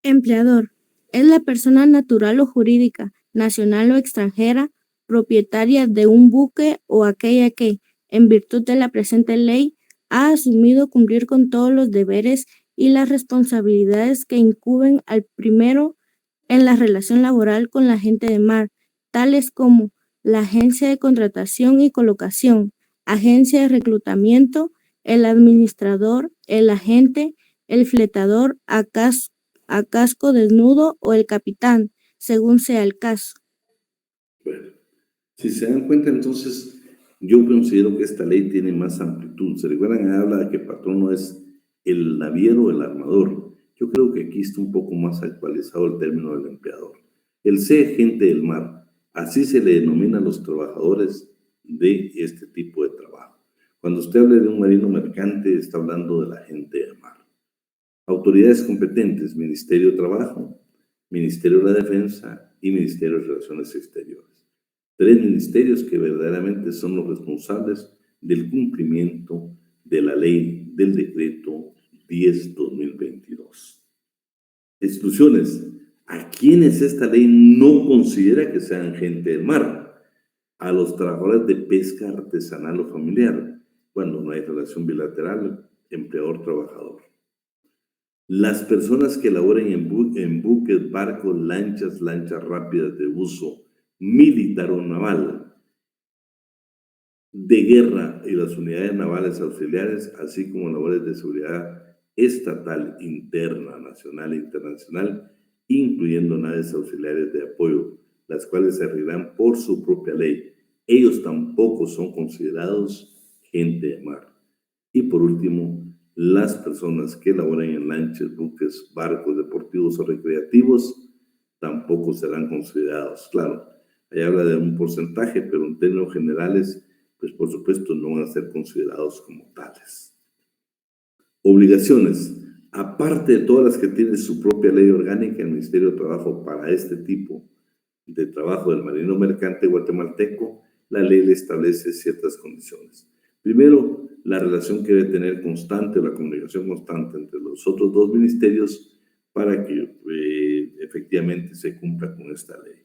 Empleador es la persona natural o jurídica, nacional o extranjera, propietaria de un buque o aquella que, en virtud de la presente ley, ha asumido cumplir con todos los deberes y las responsabilidades que incumben al primero en la relación laboral con la agente de mar, tales como la agencia de contratación y colocación, agencia de reclutamiento, el administrador, el agente, el fletador a casco desnudo o el capitán, según sea el caso. Bueno, si se dan cuenta, entonces, yo considero que esta ley tiene más amplitud. ¿Se recuerdan? Habla de que patrono es el naviero o el armador. Yo creo que aquí está un poco más actualizado el término del empleador. El ser agente del mar, así se le denomina a los trabajadores de este tipo de trabajo. Cuando usted hable de un marino mercante, está hablando de la gente del mar. Autoridades competentes: Ministerio de Trabajo, Ministerio de la Defensa y Ministerio de Relaciones Exteriores. 3 ministerios que verdaderamente son los responsables del cumplimiento de la ley del decreto 10/2022. Exclusiones: ¿a quienes esta ley no considera que sean gente del mar? A los trabajadores de pesca artesanal o familiar, cuando no hay relación bilateral empleador-trabajador. Las personas que laboren en buques, barcos, lanchas rápidas de uso militar o naval, de guerra y las unidades navales auxiliares, así como labores de seguridad estatal, interna, nacional e internacional, incluyendo naves auxiliares de apoyo, las cuales se regirán por su propia ley. Ellos tampoco son considerados gente de mar. Y por último, las personas que laboran en lanchas, buques, barcos deportivos o recreativos tampoco serán considerados. Claro, ahí habla de un porcentaje, pero en términos generales, pues por supuesto no van a ser considerados como tales. Obligaciones: aparte de todas las que tiene su propia ley orgánica, el Ministerio de Trabajo para este tipo de trabajo del marino mercante guatemalteco, la ley le establece ciertas condiciones. Primero, la relación que debe tener constante, la comunicación constante entre los otros 2 ministerios para que efectivamente se cumpla con esta ley.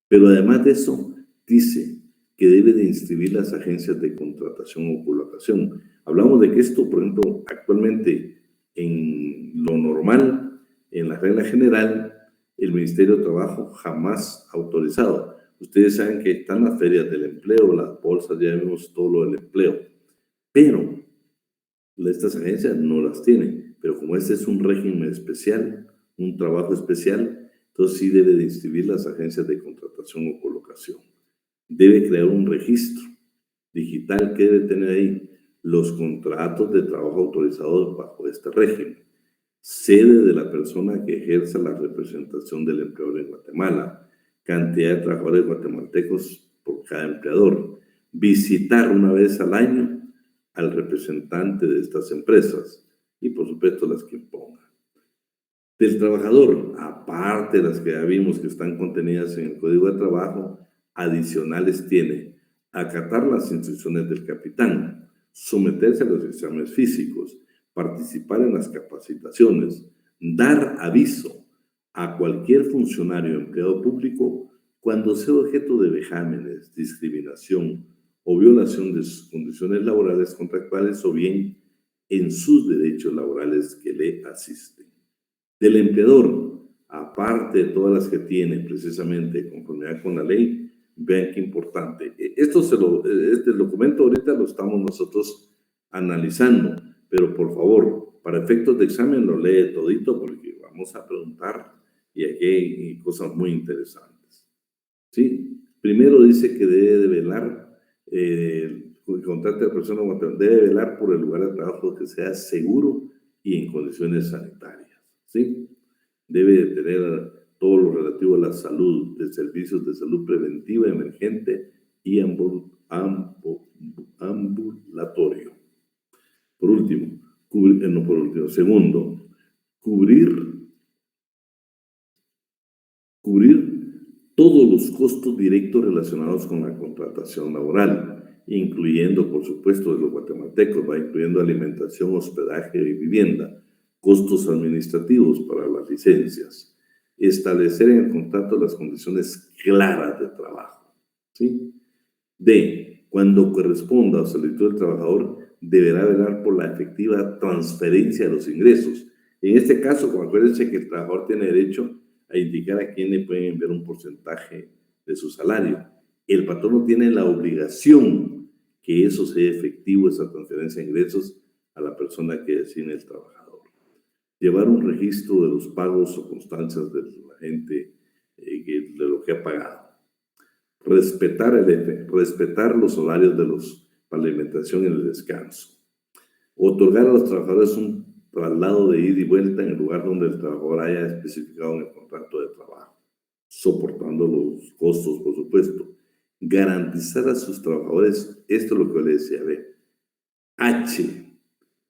Pero además de eso, dice que debe de inscribir las agencias de contratación o colocación. Hablamos de que esto, por ejemplo, actualmente en lo normal, en la regla general, el Ministerio de Trabajo jamás ha autorizado. Ustedes saben que están las ferias del empleo, las bolsas, ya vimos todo lo del empleo, pero estas agencias no las tienen. Pero como este es un régimen especial, un trabajo especial, entonces sí debe de inscribir las agencias de contratación o colocación. Debe crear un registro digital que debe tener ahí los contratos de trabajo autorizados bajo este régimen, sede de la persona que ejerza la representación del empleador en Guatemala, cantidad de trabajadores guatemaltecos por cada empleador, visitar una vez al año al representante de estas empresas y por supuesto las que impongan. Del trabajador, aparte de las que ya vimos que están contenidas en el Código de Trabajo, adicionales tiene acatar las instrucciones del capitán, someterse a los exámenes físicos, participar en las capacitaciones, dar aviso a cualquier funcionario o empleado público cuando sea objeto de vejámenes, discriminación o violación de sus condiciones laborales contractuales o bien en sus derechos laborales que le asisten. Del empleador, aparte de todas las que tiene precisamente de conformidad con la ley, vean qué importante. Este documento ahorita lo estamos nosotros analizando, pero por favor, para efectos de examen lo lee todito porque vamos a preguntar y aquí hay cosas muy interesantes. ¿Sí? Primero dice que debe de velar, el contrato de la persona debe velar por el lugar de trabajo que sea seguro y en condiciones sanitarias. ¿Sí? Debe de tener todo lo relativo a la salud, de servicios de salud preventiva, emergente y ambulatorio. Segundo, cubrir todos los costos directos relacionados con la contratación laboral, incluyendo, por supuesto, de los guatemaltecos, va incluyendo alimentación, hospedaje y vivienda, costos administrativos para las licencias, establecer en el contrato las condiciones claras de trabajo, ¿sí? D, cuando corresponda a solicitud del trabajador, deberá velar por la efectiva transferencia de los ingresos. En este caso, como acuérdense que el trabajador tiene derecho a indicar a quién le pueden enviar un porcentaje de su salario. El patrono tiene la obligación que eso sea efectivo, esa transferencia de ingresos a la persona que designa el trabajador. Llevar un registro de los pagos o constancias de la gente de lo que ha pagado. Respetar los horarios para la alimentación y el descanso. Otorgar a los trabajadores un traslado de ida y vuelta en el lugar donde el trabajador haya especificado en el contrato de trabajo, soportando los costos, por supuesto. Garantizar a sus trabajadores, esto es lo que le decía,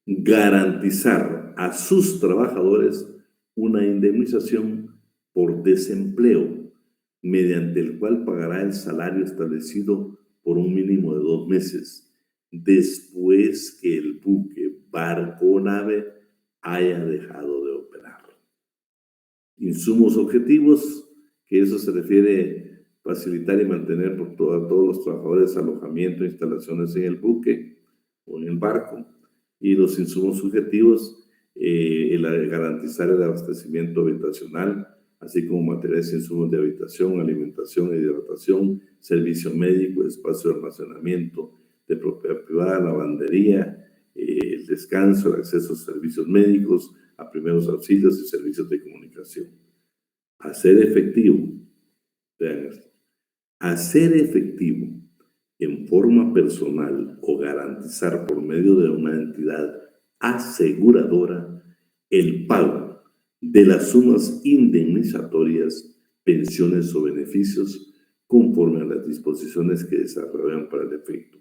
garantizar a sus trabajadores una indemnización por desempleo, mediante el cual pagará el salario establecido por un mínimo de 2 meses, después que el buque, barco o nave haya dejado de operar. Insumos objetivos, que eso se refiere a facilitar y mantener a todos los trabajadores alojamiento e instalaciones en el buque o en el barco. Y los insumos subjetivos, garantizar el abastecimiento habitacional, así como materiales e insumos de habitación, alimentación, hidratación, servicio médico, espacio de almacenamiento de propiedad privada, lavandería, el descanso, el acceso a servicios médicos, a primeros auxilios y servicios de comunicación. Hacer efectivo, vean esto, hacer efectivo en forma personal o garantizar por medio de una entidad aseguradora el pago de las sumas indemnizatorias, pensiones o beneficios conforme a las disposiciones que desarrollan para el efecto,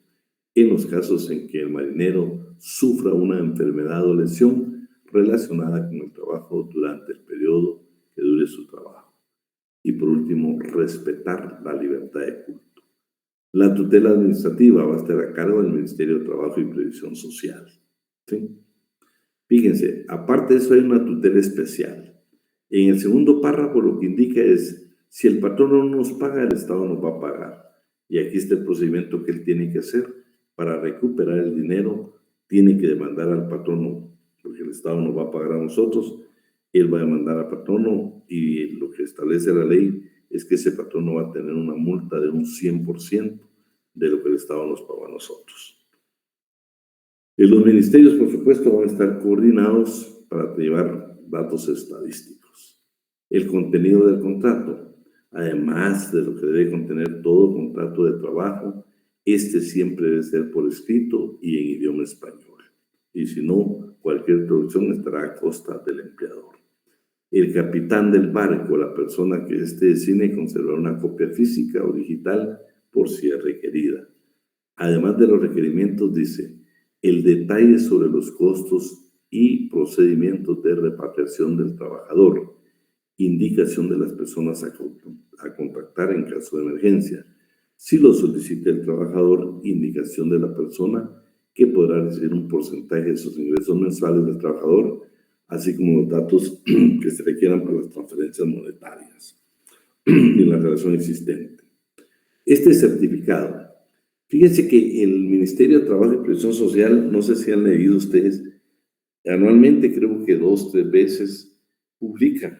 en los casos en que el marinero sufra una enfermedad o lesión relacionada con el trabajo durante el periodo que dure su trabajo. Y por último, respetar la libertad de culto. La tutela administrativa va a estar a cargo del Ministerio de Trabajo y Previsión Social. ¿Sí? Fíjense, aparte de eso hay una tutela especial. En el segundo párrafo lo que indica es, si el patrón no nos paga, el Estado nos va a pagar. Y aquí está el procedimiento que él tiene que hacer. Para recuperar el dinero, tiene que demandar al patrono, porque el Estado nos va a pagar a nosotros. Él va a demandar al patrono y lo que establece la ley es que ese patrono va a tener una multa de un 100% de lo que el Estado nos pagó a nosotros. Los ministerios, por supuesto, van a estar coordinados para llevar datos estadísticos. El contenido del contrato, además de lo que debe contener todo contrato de trabajo, siempre debe ser por escrito y en idioma español. Y si no, cualquier traducción estará a costa del empleador. El capitán del barco, la persona que designe, conservará una copia física o digital por si es requerida. Además de los requerimientos, dice, el detalle sobre los costos y procedimientos de repatriación del trabajador, indicación de las personas a contactar en caso de emergencia. Si lo solicita el trabajador, indicación de la persona que podrá recibir un porcentaje de sus ingresos mensuales del trabajador, así como los datos que se requieran para las transferencias monetarias y la relación existente. Este certificado, fíjense que el Ministerio de Trabajo y Previsión Social, no sé si han leído ustedes, anualmente creo que 2 o 3 veces publica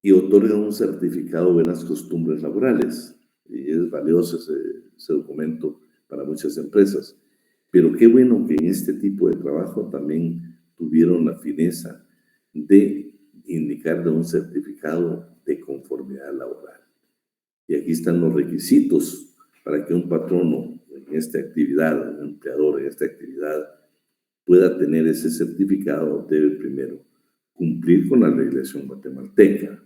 y otorga un certificado de buenas costumbres laborales. Y es valioso ese documento para muchas empresas. Pero qué bueno que en este tipo de trabajo también tuvieron la fineza de indicar de un certificado de conformidad laboral. Y aquí están los requisitos para que un patrono en esta actividad, un empleador en esta actividad, pueda tener ese certificado. Debe primero cumplir con la legislación guatemalteca,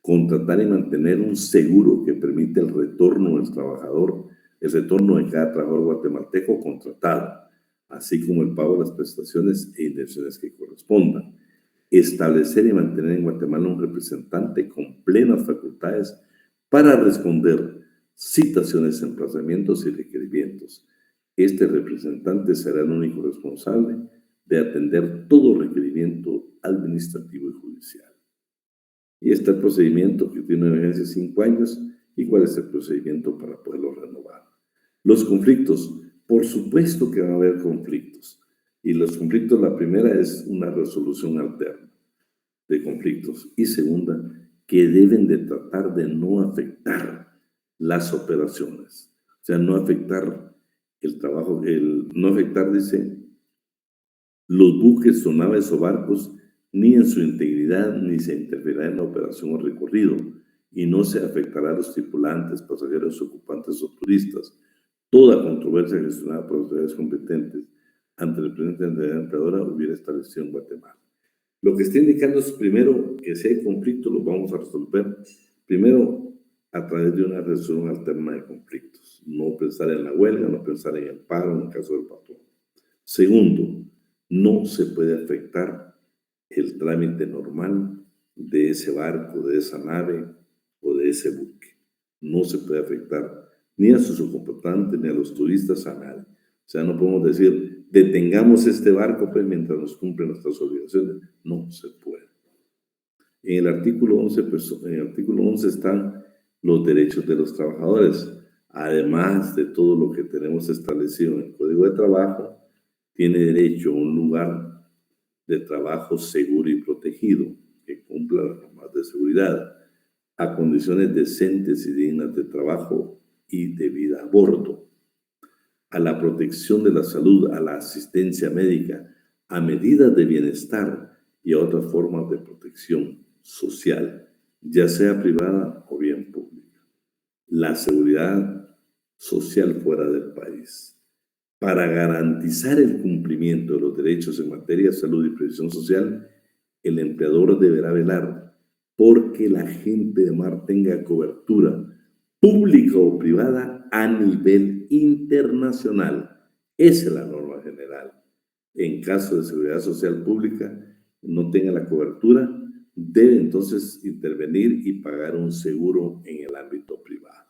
contratar y mantener un seguro que permite el retorno del trabajador, el retorno de cada trabajador guatemalteco contratado, así como el pago de las prestaciones e indemnizaciones que correspondan. Establecer y mantener en Guatemala un representante con plenas facultades para responder citaciones, emplazamientos y requerimientos. Este representante será el único responsable de atender todo requerimiento administrativo y judicial. Y está el procedimiento que tiene una vigencia de 5 años y cuál es el procedimiento para poderlo renovar. Los conflictos, por supuesto que van a haber conflictos. Y los conflictos, la primera es una resolución alterna. de conflictos. Y segunda, que deben de tratar de no afectar las operaciones. O sea, no afectar el trabajo, no afectar, dice, los buques o naves o barcos, ni en su integridad, ni se interferirá en la operación o recorrido, y no se afectará a los tripulantes, pasajeros, ocupantes o turistas. Toda controversia gestionada por autoridades competentes ante el presidente de la empleadora hubiera establecido en Guatemala. Lo que está indicando es, primero, que si hay conflicto, lo vamos a resolver, primero, a través de una resolución alterna de conflictos. No pensar en la huelga, no pensar en el paro en el caso del patrón. Segundo, no se puede afectar el trámite normal de ese barco, de esa nave o de ese buque. No se puede afectar ni a sus ocupantes, ni a los turistas, a nadie. O sea, no podemos decir, detengamos este barco pues, mientras nos cumplen nuestras obligaciones. No se puede. En el artículo 11, pues, en el artículo 11 están los derechos de los trabajadores. Además de todo lo que tenemos establecido en el Código de Trabajo, tiene derecho a un lugar de trabajo seguro y protegido, que cumpla las normas de seguridad, a condiciones decentes y dignas de trabajo y de vida a bordo, a la protección de la salud, a la asistencia médica, a medidas de bienestar y a otras formas de protección social, ya sea privada o bien pública. La seguridad social fuera del país. Para garantizar el cumplimiento de los derechos en materia de salud y previsión social, el empleador deberá velar porque la gente de mar tenga cobertura pública o privada a nivel internacional. Esa es la norma general. En caso de seguridad social pública no tenga la cobertura, debe entonces intervenir y pagar un seguro en el ámbito privado.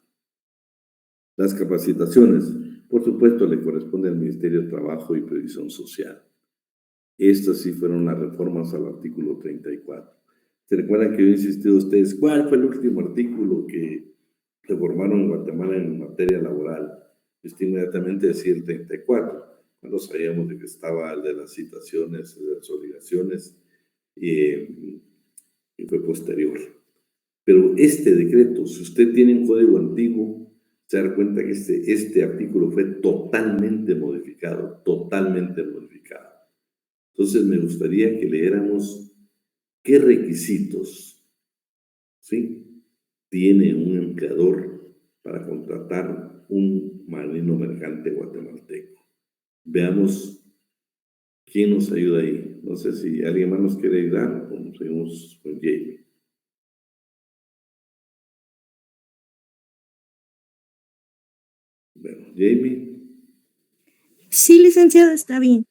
Las capacitaciones, por supuesto, le corresponde al Ministerio de Trabajo y Previsión Social. Estas sí fueron las reformas al artículo 34. ¿Se recuerdan que yo he insistido a ustedes cuál fue el último artículo que reformaron en Guatemala en materia laboral? Yo inmediatamente decía el 34, cuando sabíamos de que estaba el de las citaciones, de las obligaciones, y fue posterior. Pero este decreto, si usted tiene un código antiguo, se da cuenta que este artículo fue totalmente modificado, totalmente modificado. Entonces me gustaría que leéramos qué requisitos, ¿sí?, tiene un empleador para contratar un marino mercante guatemalteco. Veamos quién nos ayuda ahí. No sé si alguien más nos quiere ayudar o seguimos con Jamie. Bueno, Jamie. Sí, licenciado, está bien.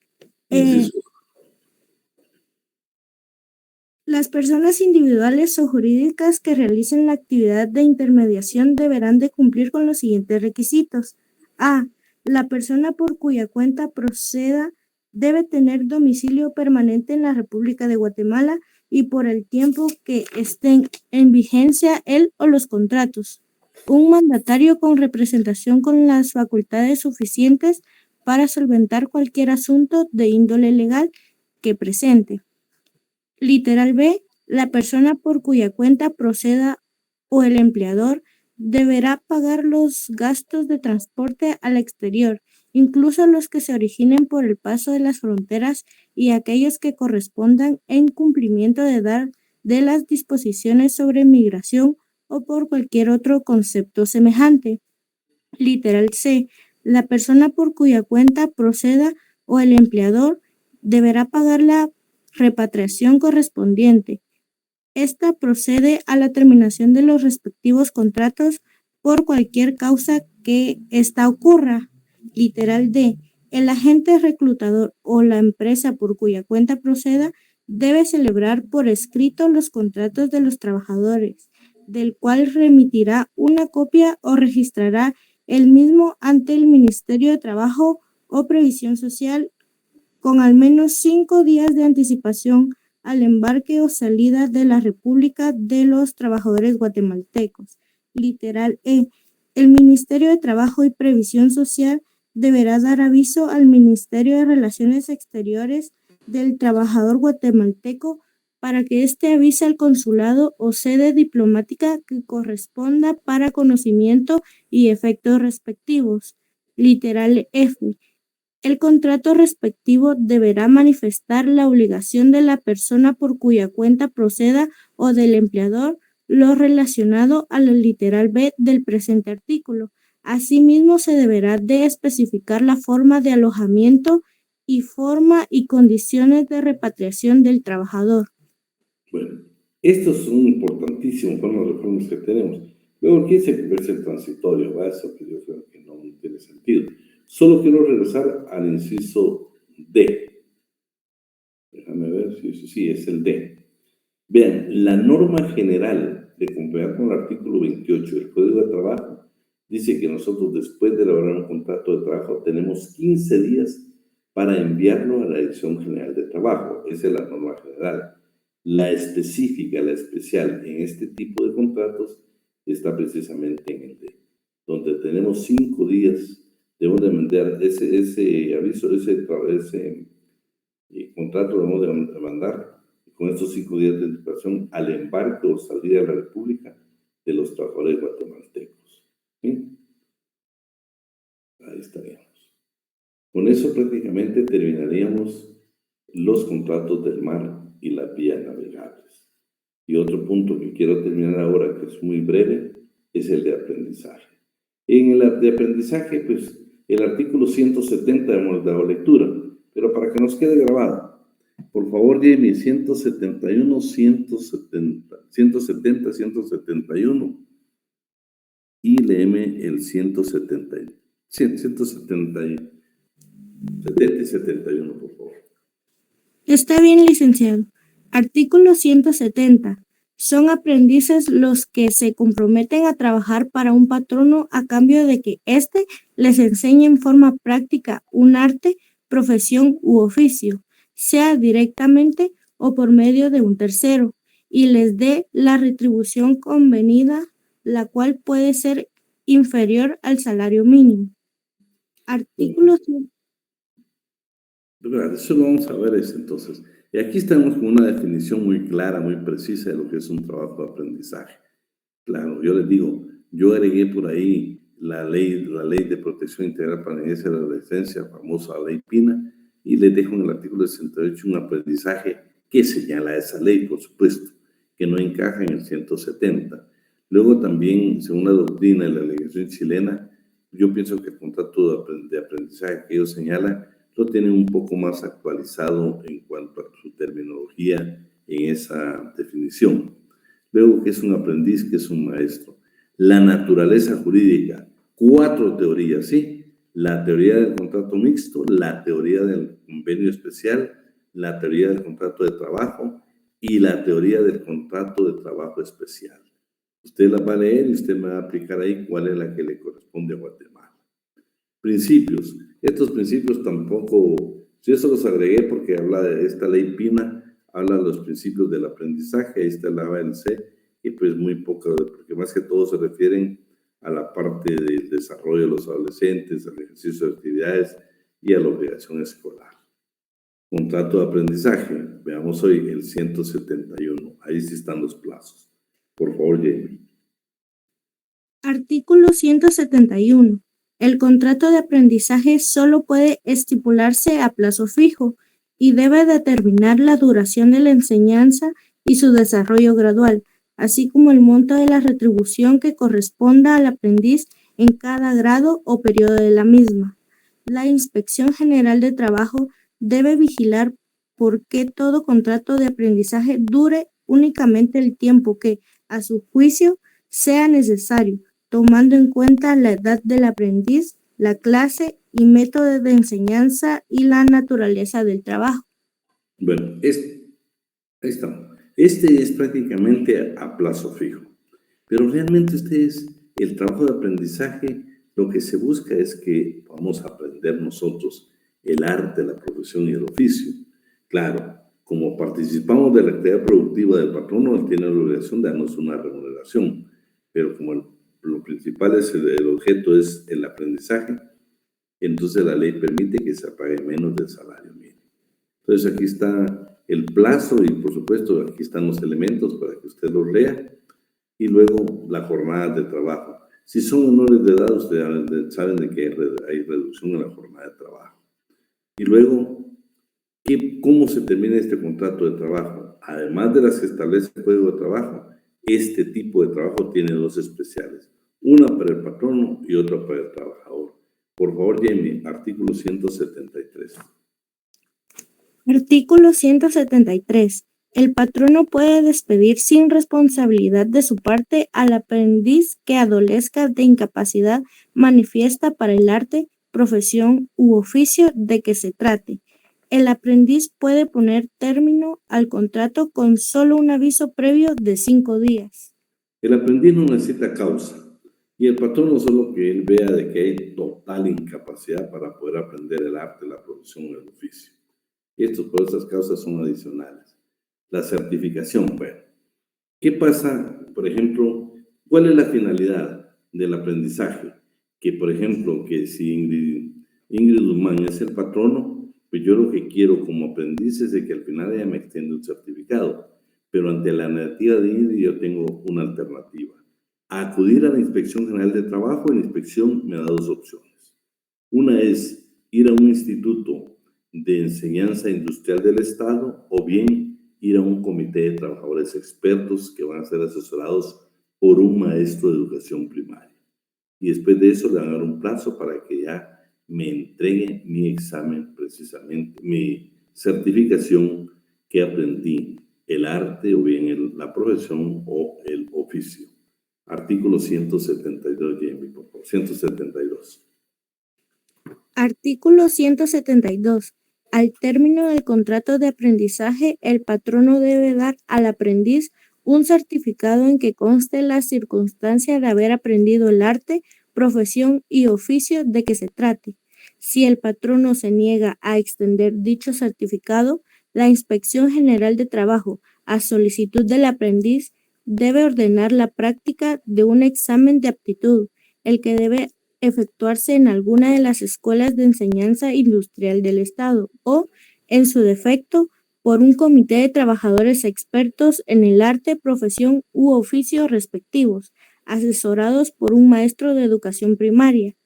Las personas individuales o jurídicas que realicen la actividad de intermediación deberán de cumplir con los siguientes requisitos. A. La persona por cuya cuenta proceda debe tener domicilio permanente en la República de Guatemala y por el tiempo que estén en vigencia él o los contratos. Un mandatario con representación con las facultades suficientes para solventar cualquier asunto de índole legal que presente. Literal B. La persona por cuya cuenta proceda o el empleador deberá pagar los gastos de transporte al exterior, incluso los que se originen por el paso de las fronteras y aquellos que correspondan en cumplimiento de las disposiciones sobre migración o por cualquier otro concepto semejante. Literal C. La persona por cuya cuenta proceda o el empleador deberá pagar la repatriación correspondiente. Esta procede a la terminación de los respectivos contratos por cualquier causa que ésta ocurra. Literal D. El agente reclutador o la empresa por cuya cuenta proceda debe celebrar por escrito los contratos de los trabajadores, del cual remitirá una copia o registrará el mismo ante el Ministerio de Trabajo o Previsión Social con al menos 5 días de anticipación al embarque o salida de la República de los trabajadores guatemaltecos. Literal E. El Ministerio de Trabajo y Previsión Social deberá dar aviso al Ministerio de Relaciones Exteriores del trabajador guatemalteco para que éste avise al consulado o sede diplomática que corresponda para conocimiento y efectos respectivos. Literal F. El contrato respectivo deberá manifestar la obligación de la persona por cuya cuenta proceda o del empleador lo relacionado a la literal B del presente artículo. Asimismo, se deberá de especificar la forma de alojamiento y forma y condiciones de repatriación del trabajador. Bueno, estos son importantísimos con las reformas que tenemos. Luego aquí se convierte en transitorio, ¿va? Eso que yo creo que no tiene sentido. Solo quiero regresar al inciso D. Déjame ver si sí, es el D. Vean, la norma general de conformidad con el artículo 28 del Código de Trabajo dice que nosotros, después de elaborar un contrato de trabajo, tenemos 15 días para enviarlo a la Dirección General de Trabajo. Esa es la norma general. La específica, la especial en este tipo de contratos está precisamente en el D, donde tenemos 5 días. Debemos de mandar ese aviso, ese contrato debemos de mandar con estos 5 días de anticipación al embarque o salida de la República de los trabajadores guatemaltecos. ¿Sí? Ahí estaríamos. Con eso prácticamente terminaríamos los contratos del mar y las vías navegables. Y otro punto que quiero terminar ahora, que es muy breve, es el de aprendizaje. En el de aprendizaje, pues, el artículo 170 hemos dado lectura, pero para que nos quede grabado, por favor, Jamie, 171, 171, y léeme el 170 y 71, por favor. Está bien, licenciado. Artículo 170. Son aprendices los que se comprometen a trabajar para un patrono a cambio de que éste les enseñe en forma práctica un arte, profesión u oficio, sea directamente o por medio de un tercero, y les dé la retribución convenida, la cual puede ser inferior al salario mínimo. Artículo 100. Eso lo vamos a ver entonces. Y aquí estamos con una definición muy clara, muy precisa de lo que es un trabajo de aprendizaje. Claro, yo les digo, yo agregué por ahí la ley de protección integral para la niñez y la adolescencia, famosa ley Pina, y les dejo en el artículo 68 un aprendizaje que señala esa ley, por supuesto, que no encaja en el 170. Luego también, según la doctrina de la legislación chilena, yo pienso que el contrato de aprendizaje que ellos señalan lo tienen un poco más actualizado en cuanto a su terminología en esa definición. Luego, ¿qué es un aprendiz? ¿Qué es un maestro? La naturaleza jurídica, 4 teorías, ¿sí? La teoría del contrato mixto, la teoría del convenio especial, la teoría del contrato de trabajo y la teoría del contrato de trabajo especial. Usted la va a leer y usted me va a aplicar ahí cuál es la que le corresponde a Guatemala. Principios. Estos principios tampoco, yo eso los agregué porque habla de esta ley Pina, habla de los principios del aprendizaje, ahí está la ANC, y pues muy poco, porque más que todo se refieren a la parte del desarrollo de los adolescentes, al ejercicio de actividades y a la obligación escolar. Contrato de aprendizaje, veamos hoy el 171, ahí sí están los plazos. Por favor, Jamie. Artículo 171. El contrato de aprendizaje solo puede estipularse a plazo fijo y debe determinar la duración de la enseñanza y su desarrollo gradual, así como el monto de la retribución que corresponda al aprendiz en cada grado o periodo de la misma. La Inspección General de Trabajo debe vigilar por que todo contrato de aprendizaje dure únicamente el tiempo que, a su juicio, sea necesario, tomando en cuenta la edad del aprendiz, la clase y método de enseñanza y la naturaleza del trabajo. Bueno, ahí está. Este es prácticamente a plazo fijo, pero realmente el trabajo de aprendizaje, lo que se busca es que vamos a aprender nosotros el arte, la profesión y el oficio. Claro, como participamos de la actividad productiva del patrono, él tiene la obligación de darnos una remuneración, pero como lo principal es el objeto es el aprendizaje, entonces la ley permite que se pague menos del salario mínimo. Entonces aquí está el plazo y, por supuesto, aquí están los elementos para que usted los lea. Y luego la jornada de trabajo. Si son menores de edad, ustedes saben de que hay reducción en la jornada de trabajo. Y luego, ¿cómo se termina este contrato de trabajo? Además de las que establece el Código de Trabajo, este tipo de trabajo tiene dos especiales. Una para el patrono y otra para el trabajador. Por favor, Jamie, artículo 173. Artículo 173. El patrono puede despedir sin responsabilidad de su parte al aprendiz que adolezca de incapacidad manifiesta para el arte, profesión u oficio de que se trate. El aprendiz puede poner término al contrato con solo un aviso previo de 5 días. El aprendiz no necesita causa y el patrono solo que él vea de que hay total incapacidad para poder aprender el arte, la profesión o el oficio. Por estas causas son adicionales. La certificación, bueno. ¿Qué pasa, por ejemplo, cuál es la finalidad del aprendizaje? Que, por ejemplo, que si Ingrid Guzmán es el patrono, pues yo lo que quiero como aprendiz es de que al final ella me extiende un certificado. Pero ante la negativa de Ingrid yo tengo una alternativa. Acudir a la Inspección General de Trabajo. La inspección me da dos opciones. Una es ir a un instituto de enseñanza industrial del Estado o bien ir a un comité de trabajadores expertos que van a ser asesorados por un maestro de educación primaria. Y después de eso le van a dar un plazo para que ya me entregue mi examen, precisamente, mi certificación que aprendí, el arte o bien la profesión o el oficio. Artículo 172, Jamie, por favor. 172. Artículo 172. Al término del contrato de aprendizaje, el patrono debe dar al aprendiz un certificado en que conste la circunstancia de haber aprendido el arte, profesión y oficio de que se trate. Si el patrono se niega a extender dicho certificado, la Inspección General de Trabajo, a solicitud del aprendiz, debe ordenar la práctica de un examen de aptitud, el que debe efectuarse en alguna de las escuelas de enseñanza industrial del Estado o, en su defecto, por un comité de trabajadores expertos en el arte, profesión u oficio respectivos, asesorados por un maestro de educación primaria.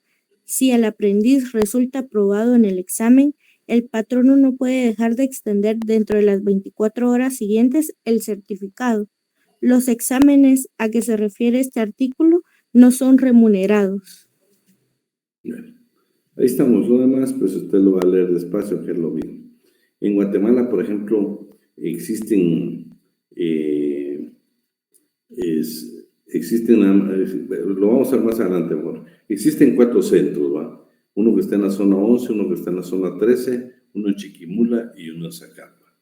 Si el aprendiz resulta aprobado en el examen, el patrono no puede dejar de extender dentro de las 24 horas siguientes el certificado. Los exámenes a que se refiere este artículo no son remunerados. Bueno, ahí estamos. Lo demás, pues usted lo va a leer despacio, que es lo mismo. En Guatemala, por ejemplo, existen, lo vamos a ver más adelante, amor. Existen 4 centros, ¿va? Uno que está en la zona 11, uno que está en la zona 13, uno en Chiquimula y uno en Zacapa.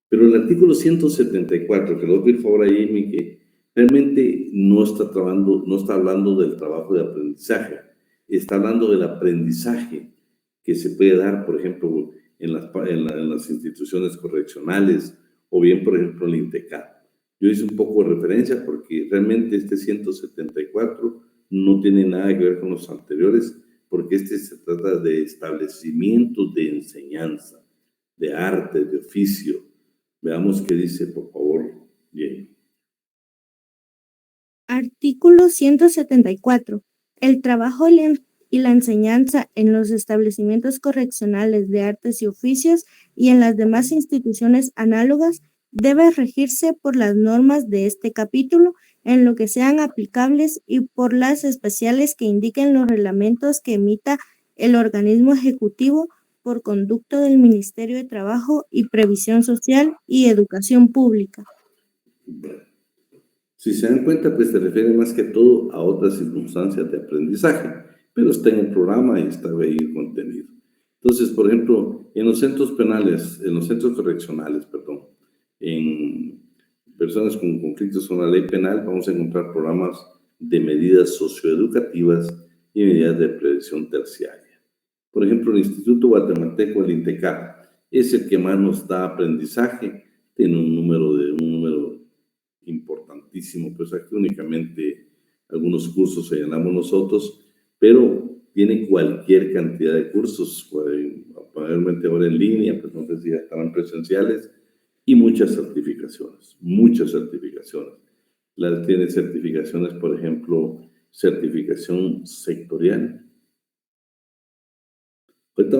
Pero el artículo 174, que le voy a pedir favor a Jamie, que realmente no está hablando del trabajo de aprendizaje, está hablando del aprendizaje que se puede dar, por ejemplo, en las instituciones correccionales o bien, por ejemplo, en el INTECAD. Yo hice un poco de referencia porque realmente este 174 no tiene nada que ver con los anteriores, porque se trata de establecimientos de enseñanza, de arte, de oficio. Veamos qué dice, por favor, Jamie. Artículo 174. El trabajo y la enseñanza en los establecimientos correccionales de artes y oficios y en las demás instituciones análogas debe regirse por las normas de este capítulo en lo que sean aplicables y por las especiales que indiquen los reglamentos que emita el organismo ejecutivo por conducto del Ministerio de Trabajo y Previsión Social y Educación Pública. Bueno, si se dan cuenta, pues se refiere más que todo a otras circunstancias de aprendizaje, pero está en el programa y está ahí el contenido. Entonces, por ejemplo, en los centros correccionales, en personas con conflictos con la ley penal, vamos a encontrar programas de medidas socioeducativas y medidas de prevención terciaria. Por ejemplo, el Instituto Guatemalteco, el INTECAD, es el que más nos da aprendizaje, tiene un número importantísimo, pues aquí únicamente algunos cursos señalamos nosotros, pero tiene cualquier cantidad de cursos, probablemente ahora en línea, pues no sé si ya estarán presenciales, y muchas certificaciones, muchas certificaciones. Tiene certificaciones, por ejemplo, certificación sectorial. Ahorita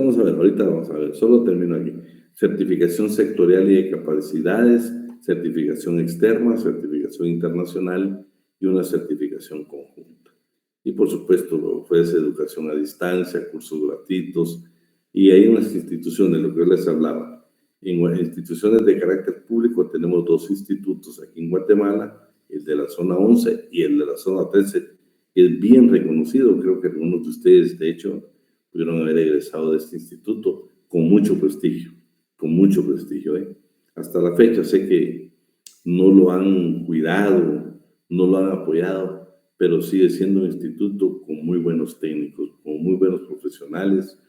vamos a ver, solo termino aquí. Certificación sectorial y de capacidades, certificación externa, certificación internacional y una certificación conjunta. Y por supuesto, ofrece educación a distancia, cursos gratuitos, y hay unas instituciones, lo que yo les hablaba. En instituciones de carácter público tenemos 2 institutos aquí en Guatemala, el de la zona 11 y el de la zona 13, que es bien reconocido. Creo que algunos de ustedes, de hecho, pudieron haber egresado de este instituto con mucho prestigio, ¿eh? Hasta la fecha sé que no lo han cuidado, no lo han apoyado, pero sigue siendo un instituto con muy buenos técnicos, con muy buenos profesionales,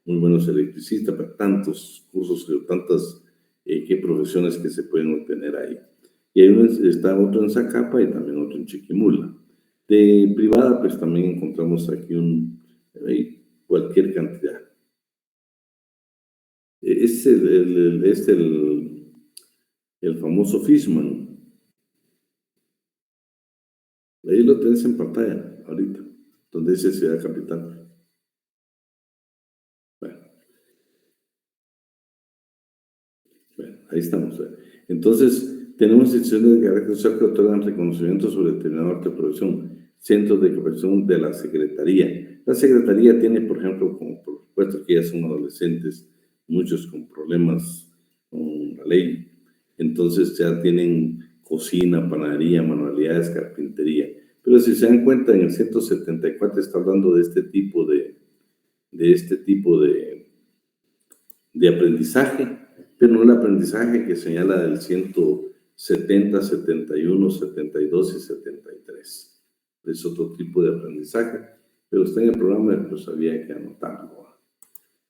muy buenos electricistas, tantos cursos, tantas qué profesiones que se pueden obtener ahí. Y ahí está otro en Zacapa y también otro en Chiquimula. De privada, pues también encontramos aquí cualquier cantidad. Es el famoso Fishman. Ahí lo tenés en pantalla ahorita, donde dice Ciudad Capital. Bueno, ahí estamos. Entonces, tenemos instituciones de carácter social que otorgan reconocimiento sobre determinado arte de profesión, centros de capacitación de la Secretaría. La Secretaría tiene, por ejemplo, como por supuesto que ya son adolescentes, muchos con problemas con la ley, entonces ya tienen cocina, panadería, manualidades, carpintería. Pero si se dan cuenta, en el 174 está hablando de este tipo de aprendizaje, pero no el aprendizaje que señala del 170, 71, 72 y 73. Es otro tipo de aprendizaje, pero está en el programa, pues había que anotarlo.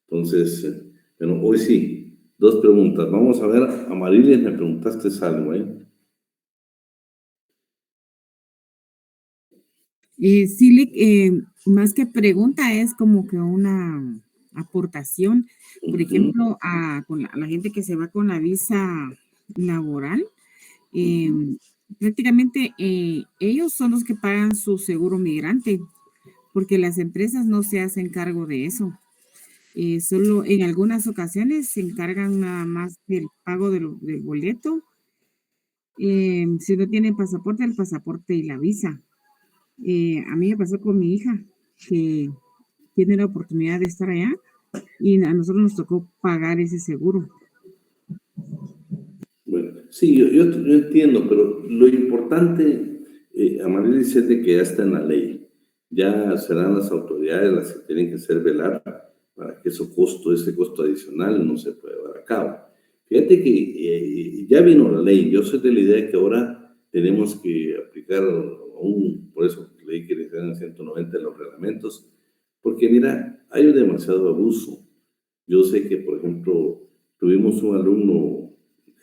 Entonces, bueno, hoy sí, 2 preguntas. Vamos a ver, Amarilis, me preguntaste algo, ¿eh? Sí, más que pregunta, es como que una aportación. Por ejemplo, con la gente que se va con la visa laboral, prácticamente ellos son los que pagan su seguro migrante, porque las empresas no se hacen cargo de eso. Solo en algunas ocasiones se encargan nada más del pago del boleto. Si no tienen pasaporte, el pasaporte y la visa. A mí me pasó con mi hija, que tiene la oportunidad de estar allá, y a nosotros nos tocó pagar ese seguro. Bueno, sí, yo entiendo, pero lo importante, Amarilis, es de que ya está en la ley. Ya serán las autoridades las que tienen que hacer velar para que ese costo adicional no se pueda llevar a cabo. Fíjate que ya vino la ley. Yo soy de la idea que ahora tenemos que aplicar por eso leí que le dan 190 los reglamentos, porque mira, hay demasiado abuso. Yo sé que, por ejemplo, tuvimos un alumno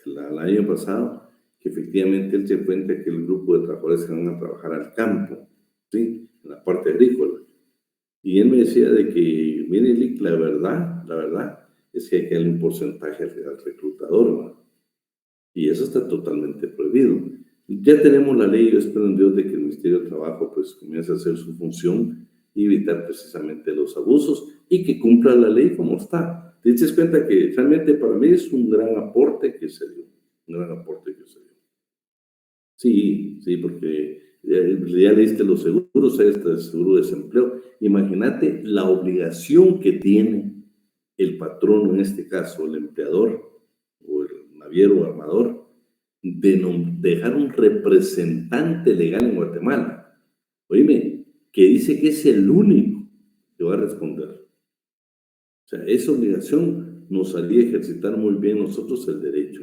el año pasado que efectivamente él se cuenta que el grupo de trabajadores que van a trabajar al campo, ¿sí? En la parte agrícola. Y él me decía de que, mire, Lick, la verdad es que hay que darle un porcentaje al reclutador, ¿no? Y eso está totalmente prohibido. Ya tenemos la ley, yo espero en Dios de que el Ministerio de Trabajo pues comience a hacer su función y evitar precisamente los abusos y que cumpla la ley como está. Te das cuenta que realmente para mí es un gran aporte que se dio, Sí, porque ya leíste los seguros, ahí está el seguro de desempleo. Imagínate la obligación que tiene el patrono, en este caso el empleador o el naviero o armador, de dejar un representante legal en Guatemala. Oíme, que dice que es el único que va a responder. O sea, esa obligación nos haría ejercitar muy bien nosotros el derecho,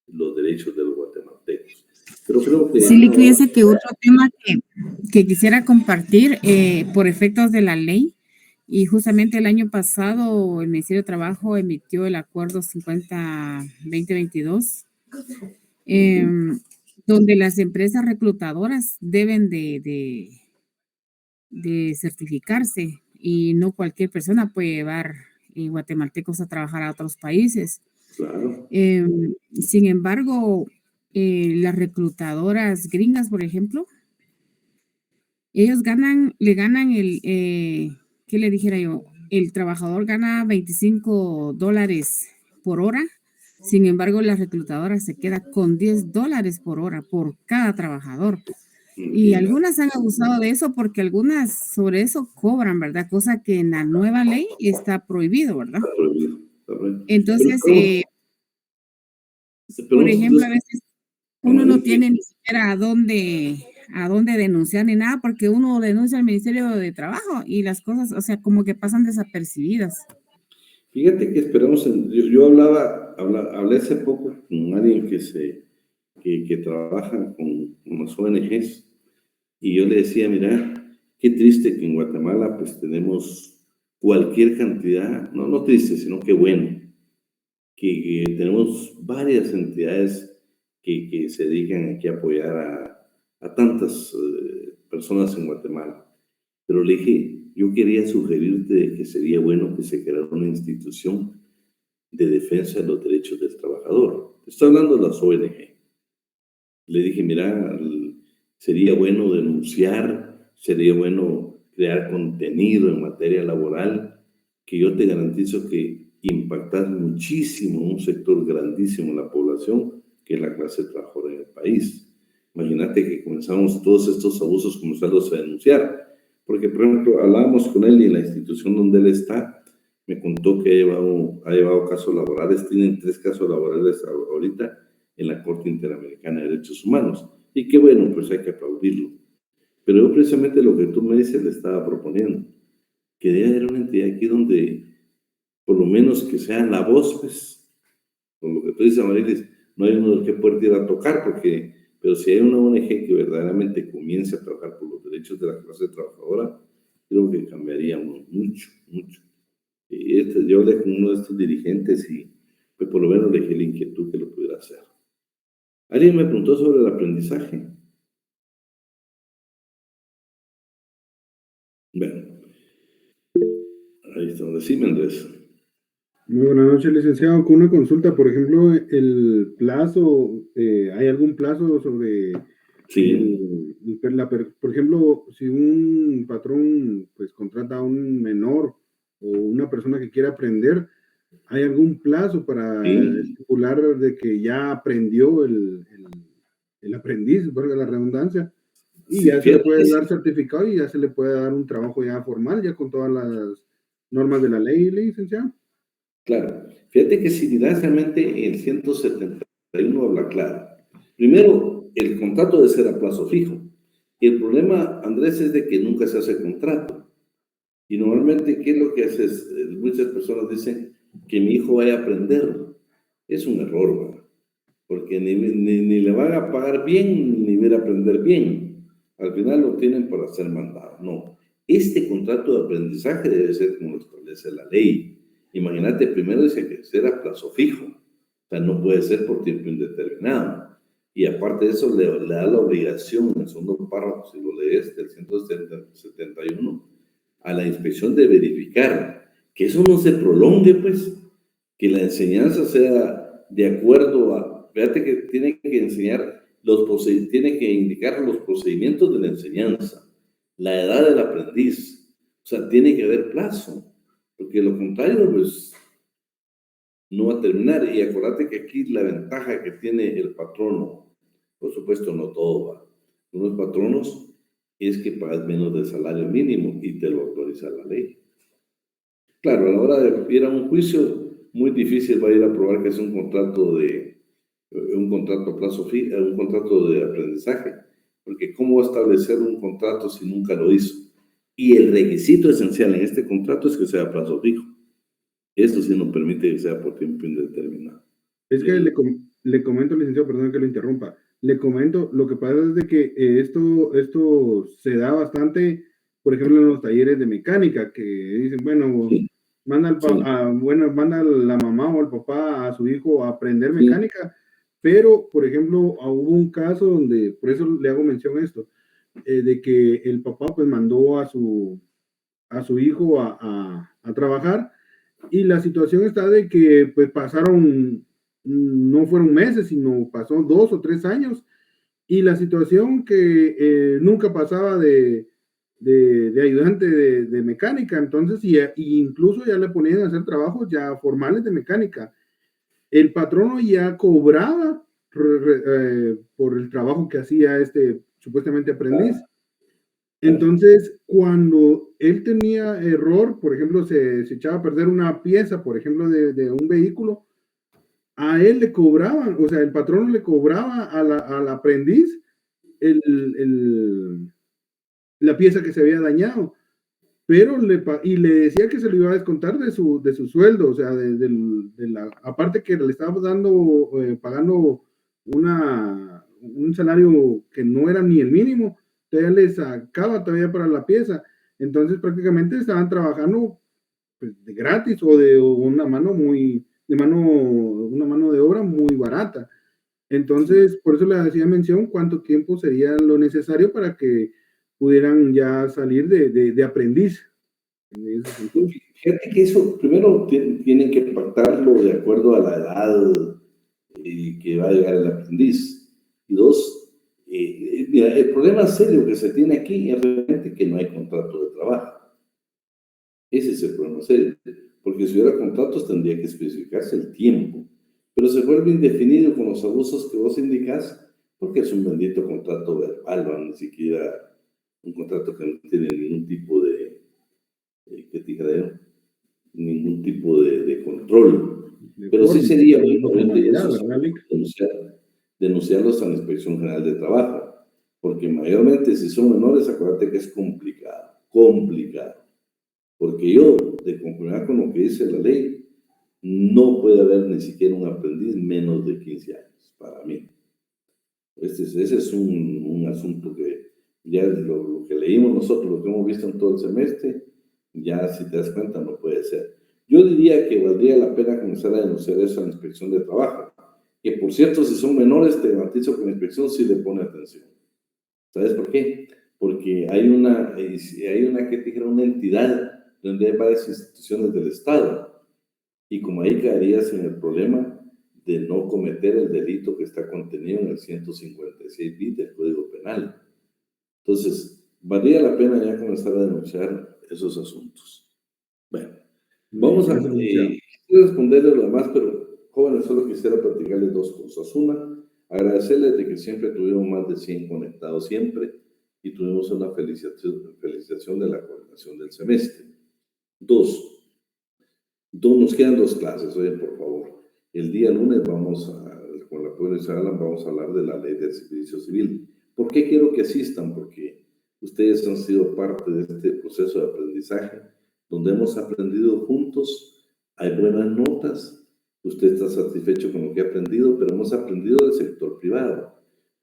los derechos de los guatemaltecos. Pero creo que... Sí, le fíjese que otro tema que quisiera compartir por efectos de la ley, y justamente el año pasado el Ministerio de Trabajo emitió el Acuerdo 50-2022, donde las empresas reclutadoras deben de certificarse y no cualquier persona puede llevar guatemaltecos a trabajar a otros países. Claro. Sin embargo, las reclutadoras gringas, por ejemplo, ellos le ganan ¿qué le dijera yo? El trabajador gana $25 por hora. Sin embargo, la reclutadora se queda con $10 por hora por cada trabajador. Y algunas han abusado de eso porque algunas sobre eso cobran, ¿verdad? Cosa que en la nueva ley está prohibido, ¿verdad? Está prohibido. Está prohibido. Entonces, Pero por ejemplo, a nosotros- veces uno no tiene ni siquiera a dónde denunciar ni nada, porque uno denuncia al Ministerio de Trabajo y las cosas, o sea, como que pasan desapercibidas. Fíjate que esperamos, yo hablé hace poco con alguien que trabaja con las ONGs y yo le decía, mira, qué triste que en Guatemala pues tenemos cualquier cantidad, no triste, sino que bueno, que tenemos varias entidades que se dedican aquí a apoyar a tantas personas en Guatemala. Pero le dije, yo quería sugerirte que sería bueno que se creara una institución de defensa de los derechos del trabajador. Estoy hablando de las ONG. Le dije, mira, sería bueno denunciar, sería bueno crear contenido en materia laboral, que yo te garantizo que impactas muchísimo en un sector grandísimo en la población, que es la clase trabajadora en el país. Imagínate que comenzamos todos estos abusos, comenzarlos a denunciar. Porque, por ejemplo, hablábamos con él y en la institución donde él está, me contó que ha llevado casos laborales, tienen 3 casos laborales ahorita en la Corte Interamericana de Derechos Humanos. Y qué bueno, pues hay que aplaudirlo. Pero yo precisamente lo que tú me dices le estaba proponiendo, que debe haber una entidad aquí donde, por lo menos que sea la voz, pues, con lo que tú dices, Amarilis, no hay uno que pueda ir a tocar, pero si hay una ONG que verdaderamente comience a trabajar por los derechos de la clase trabajadora, creo que cambiaríamos mucho, mucho. Yo hablé con uno de estos dirigentes y pues por lo menos le dejé la inquietud que lo pudiera hacer. Alguien me preguntó sobre el aprendizaje. Bueno, ahí está, decime, Andrés. Muy buenas noches, licenciado. Con una consulta, por ejemplo, el plazo, ¿hay algún plazo sobre Sí. por ejemplo, si un patrón pues contrata a un menor o una persona que quiera aprender, ¿hay algún plazo para estipular de que ya aprendió el aprendiz, valga la redundancia? Y Sí, ya se le puede fíjate, dar certificado y ya se le puede dar un trabajo ya formal, ya con todas las normas de la ley, licenciado? claro, fíjate que si miras realmente el 171 habla claro. Primero, el contrato debe ser a plazo fijo. Y el problema, Andrés, es de que nunca se hace contrato. Y normalmente, ¿qué es lo que haces? Muchas personas dicen que mi hijo vaya a aprender. Es un error, ¿verdad? Porque ni le van a pagar bien, ni ver a aprender bien. Al final lo tienen para ser mandado. No, este contrato de aprendizaje debe ser como lo establece la ley. Imagínate, primero dice que será a plazo fijo. O sea, no puede ser por tiempo indeterminado. Y aparte de eso, le da la obligación, en el segundo párrafo, si lo lees, del 171, a la inspección de verificar que eso no se prolongue, pues, que la enseñanza sea de acuerdo a, fíjate que tiene que enseñar tiene que indicar los procedimientos de la enseñanza, la edad del aprendiz, o sea, tiene que haber plazo, porque lo contrario, pues, no va a terminar. Y acuérdate que aquí la ventaja que tiene el patrono, por supuesto no todo va, unos patronos es que pagas menos del salario mínimo y te lo autoriza la ley. Claro, a la hora de ir a un juicio, muy difícil va a ir a probar que es un contrato a plazo fijo, un contrato de aprendizaje, porque ¿cómo va a establecer un contrato si nunca lo hizo? Y el requisito esencial en este contrato es que sea a plazo fijo. Esto sí no permite que sea por tiempo indeterminado. Es que le comento, licenciado, perdón que lo interrumpa. Le comento, lo que pasa es de que esto se da bastante, por ejemplo, en los talleres de mecánica, que dicen, bueno, Sí. manda la mamá o el papá a su hijo a aprender mecánica, pero, por ejemplo, hubo un caso donde, por eso le hago mención a esto, de que el papá pues mandó a su hijo a trabajar Y la situación está de que pues pasaron, no fueron meses, sino pasó 2 o 3 años, y la situación que nunca pasaba de ayudante de mecánica, entonces, y incluso ya le ponían a hacer trabajos ya formales de mecánica. El patrono ya cobraba por el trabajo que hacía este supuestamente aprendiz. Entonces, cuando él tenía error, por ejemplo, se echaba a perder una pieza, por ejemplo, de un vehículo, a él le cobraban, o sea, el patrono le cobraba al aprendiz la pieza que se había dañado, pero le decía que se lo iba a descontar de su sueldo, o sea, aparte que le estaba dando, pagando un salario que no era ni el mínimo, todavía le sacaba todavía para la pieza. Entonces prácticamente estaban trabajando pues, de gratis o de una mano de obra muy barata. Entonces, por eso le hacía mención cuánto tiempo sería lo necesario para que pudieran ya salir de aprendiz. Fíjate que eso primero tienen que pactarlo de acuerdo a la edad que va a llegar el aprendiz. Y dos, mira, el problema serio que se tiene aquí es realmente que no hay contrato de trabajo. Ese es el problema serio, porque si hubiera contratos tendría que especificarse el tiempo, pero se vuelve indefinido con los abusos que vos indicás, porque es un bendito contrato verbal, ¿no? Ni siquiera un contrato que no tiene ningún tipo de ¿qué te creo? Ningún tipo de control. Pero sí sería muy importante denunciarlos a la Inspección General de Trabajo, porque mayormente si son menores, acuérdate que es complicado. Porque yo, de conformidad con lo que dice la ley, no puede haber ni siquiera un aprendiz menos de 15 años, para mí. Ese es un asunto que ya lo que leímos nosotros, lo que hemos visto en todo el semestre, ya si te das cuenta no puede ser. Yo diría que valdría la pena comenzar a denunciar eso a la Inspección de Trabajo, que por cierto, si son menores, te garantizo que la inspección sí le pone atención. ¿Sabes por qué? Porque hay una entidad donde hay varias instituciones del Estado, y como ahí caerías en el problema de no cometer el delito que está contenido en el 156 bis del Código Penal. Entonces, valdría la pena ya comenzar a denunciar esos asuntos. Bueno, vamos a responderle lo demás, pero jóvenes, solo quisiera platicarles 2 cosas. Una, agradecerles de que siempre tuvimos más de 100 conectados siempre y tuvimos una felicitación de la coordinación del semestre. 2, nos quedan 2 clases, oye, por favor. El día lunes con la profesora Alan, vamos a hablar de la ley del servicio civil. ¿Por qué quiero que asistan? Porque ustedes han sido parte de este proceso de aprendizaje, donde hemos aprendido juntos, hay buenas notas, usted está satisfecho con lo que ha aprendido, pero hemos aprendido del sector privado.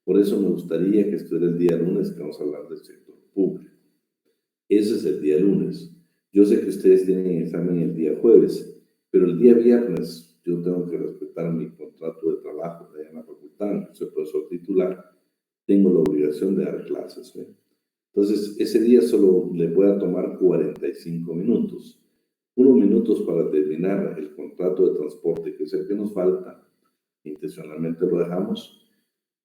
Por eso me gustaría que estuviera el día lunes, que vamos a hablar del sector público. Ese es el día lunes. Yo sé que ustedes tienen examen el día jueves, pero el día viernes yo tengo que respetar mi contrato de trabajo de en la facultad, soy profesor titular, tengo la obligación de dar clases. Entonces, ese día solo le voy a tomar 45 minutos. 1 minuto para terminar el contrato de transporte, que es el que nos falta, intencionalmente lo dejamos.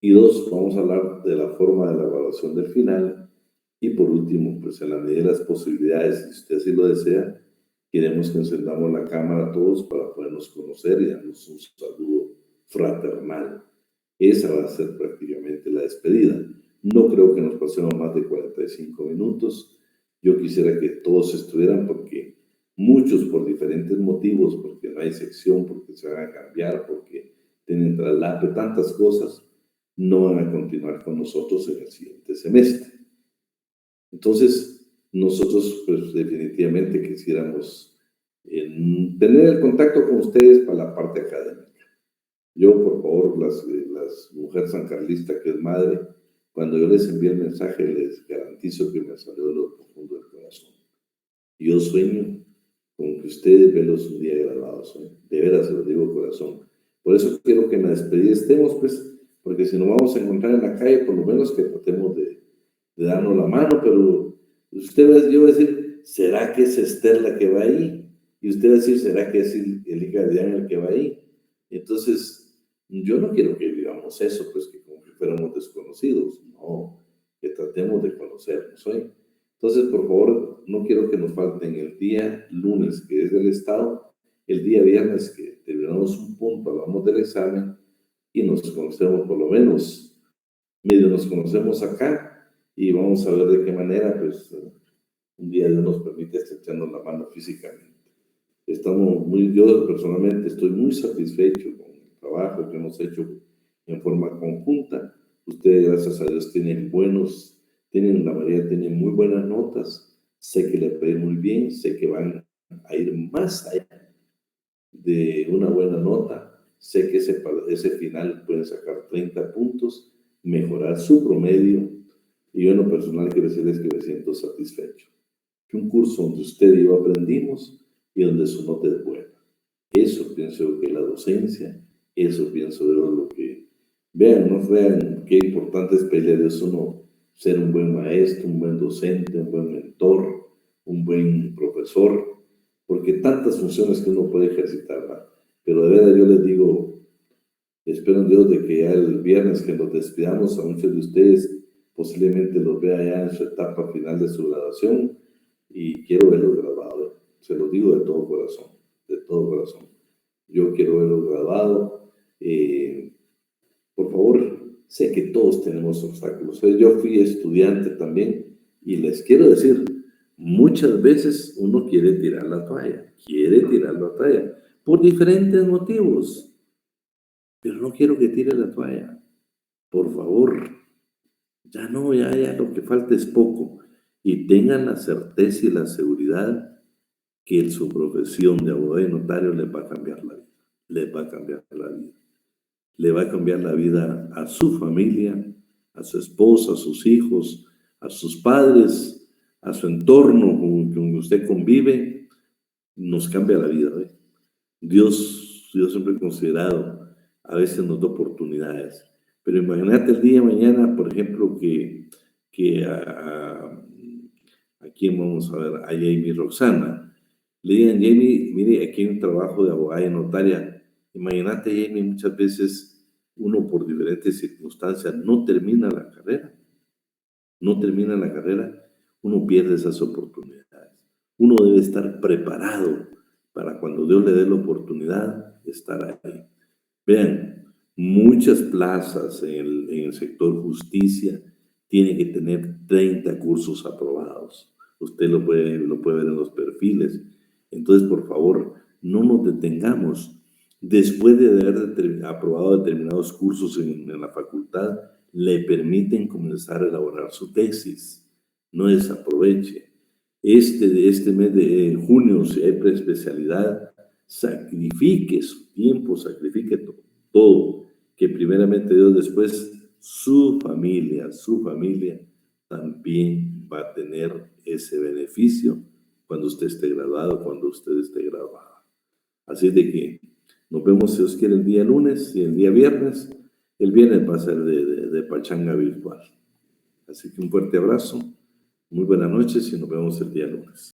Y 2, vamos a hablar de la forma de la evaluación del final. Y por último, pues en la medida de las posibilidades, si usted así lo desea, queremos que encendamos la cámara todos para podernos conocer y darnos un saludo fraternal. Esa va a ser prácticamente la despedida. No creo que nos pasemos más de 45 minutos. Yo quisiera que todos estuvieran porque muchos por diferentes motivos, porque no hay sección, porque se van a cambiar, porque tienen traslado, tantas cosas, no van a continuar con nosotros en el siguiente semestre. Entonces, nosotros pues definitivamente quisiéramos tener el contacto con ustedes para la parte académica. Yo, por favor, las mujeres sancarlistas que es madre, cuando yo les envíe el mensaje, les garantizo que me salió de lo profundo del corazón. Yo sueño con que ustedes velos un día graduados, de veras se los digo corazón. Por eso quiero que en la despedida estemos, pues, porque si nos vamos a encontrar en la calle, por lo menos que tratemos de darnos la mano, pero yo voy a decir, ¿será que es Esther la que va ahí? Y usted va a decir, ¿será que es el Igadián el que va ahí? Entonces, yo no quiero que vivamos eso, pues que como que fuéramos desconocidos, no, que tratemos de conocernos hoy. Entonces, por favor, no quiero que nos falten el día lunes, que es del Estado, el día viernes, que terminamos un punto, hablamos del examen y nos conocemos por lo menos, medio nos conocemos acá y vamos a ver de qué manera, pues, un día Dios nos permite estrecharnos la mano físicamente. Yo personalmente estoy muy satisfecho con el trabajo que hemos hecho en forma conjunta. Ustedes, gracias a Dios, la mayoría tienen muy buenas notas. Sé que le puede muy bien, sé que van a ir más allá de una buena nota. Sé que ese final pueden sacar 30 puntos, mejorar su promedio. Y yo en lo personal quiero decirles que me siento satisfecho. Que un curso donde usted y yo aprendimos y donde su nota es buena. Eso pienso que la docencia, eso pienso de lo que... Vean qué importante es pedirle a Dios uno ser un buen maestro, un buen docente, un buen mentor, un buen profesor, porque tantas funciones que uno puede ejercitar, ¿verdad? Pero de verdad yo les digo, espero en Dios de que ya el viernes que nos despidamos a muchos de ustedes, posiblemente los vea ya en su etapa final de su graduación y quiero verlos graduados. Se los digo de todo corazón, de todo corazón. Yo quiero verlos graduados. Por favor, sé que todos tenemos obstáculos. Yo fui estudiante también y les quiero decir, muchas veces uno quiere tirar la toalla por diferentes motivos. Pero no quiero que tire la toalla. Por favor, ya lo que falta es poco. Y tengan la certeza y la seguridad que su profesión de abogado y notario les va a cambiar la vida. Les va a cambiar la vida. Le va a cambiar la vida a su familia, a su esposa, a sus hijos, a sus padres, a su entorno con usted convive. Nos cambia la vida, ¿eh? Dios siempre ha considerado, a veces nos da oportunidades. Pero imagínate el día de mañana, por ejemplo, que a quién vamos a ver, a Jamie Roxana, le digan, Jamie, mire, aquí hay un trabajo de abogada y notaria. Imagínate, Jamie, muchas veces uno por diferentes circunstancias no termina la carrera, uno pierde esas oportunidades. Uno debe estar preparado para cuando Dios le dé la oportunidad, estar ahí. Vean, muchas plazas en el sector justicia tienen que tener 30 cursos aprobados. Usted lo puede ver en los perfiles. Entonces, por favor, no nos detengamos. Después de haber aprobado determinados cursos en la facultad, le permiten comenzar a elaborar su tesis. No desaproveche. Este mes de junio, si hay preespecialidad, sacrifique su tiempo, sacrifique todo, que primeramente Dios, después su familia también va a tener ese beneficio cuando usted esté graduado, cuando usted esté graduada. Así de que nos vemos, si Dios quiere, el día lunes y el día viernes. El viernes va a ser de pachanga virtual. Así que un fuerte abrazo, muy buenas noches y nos vemos el día lunes.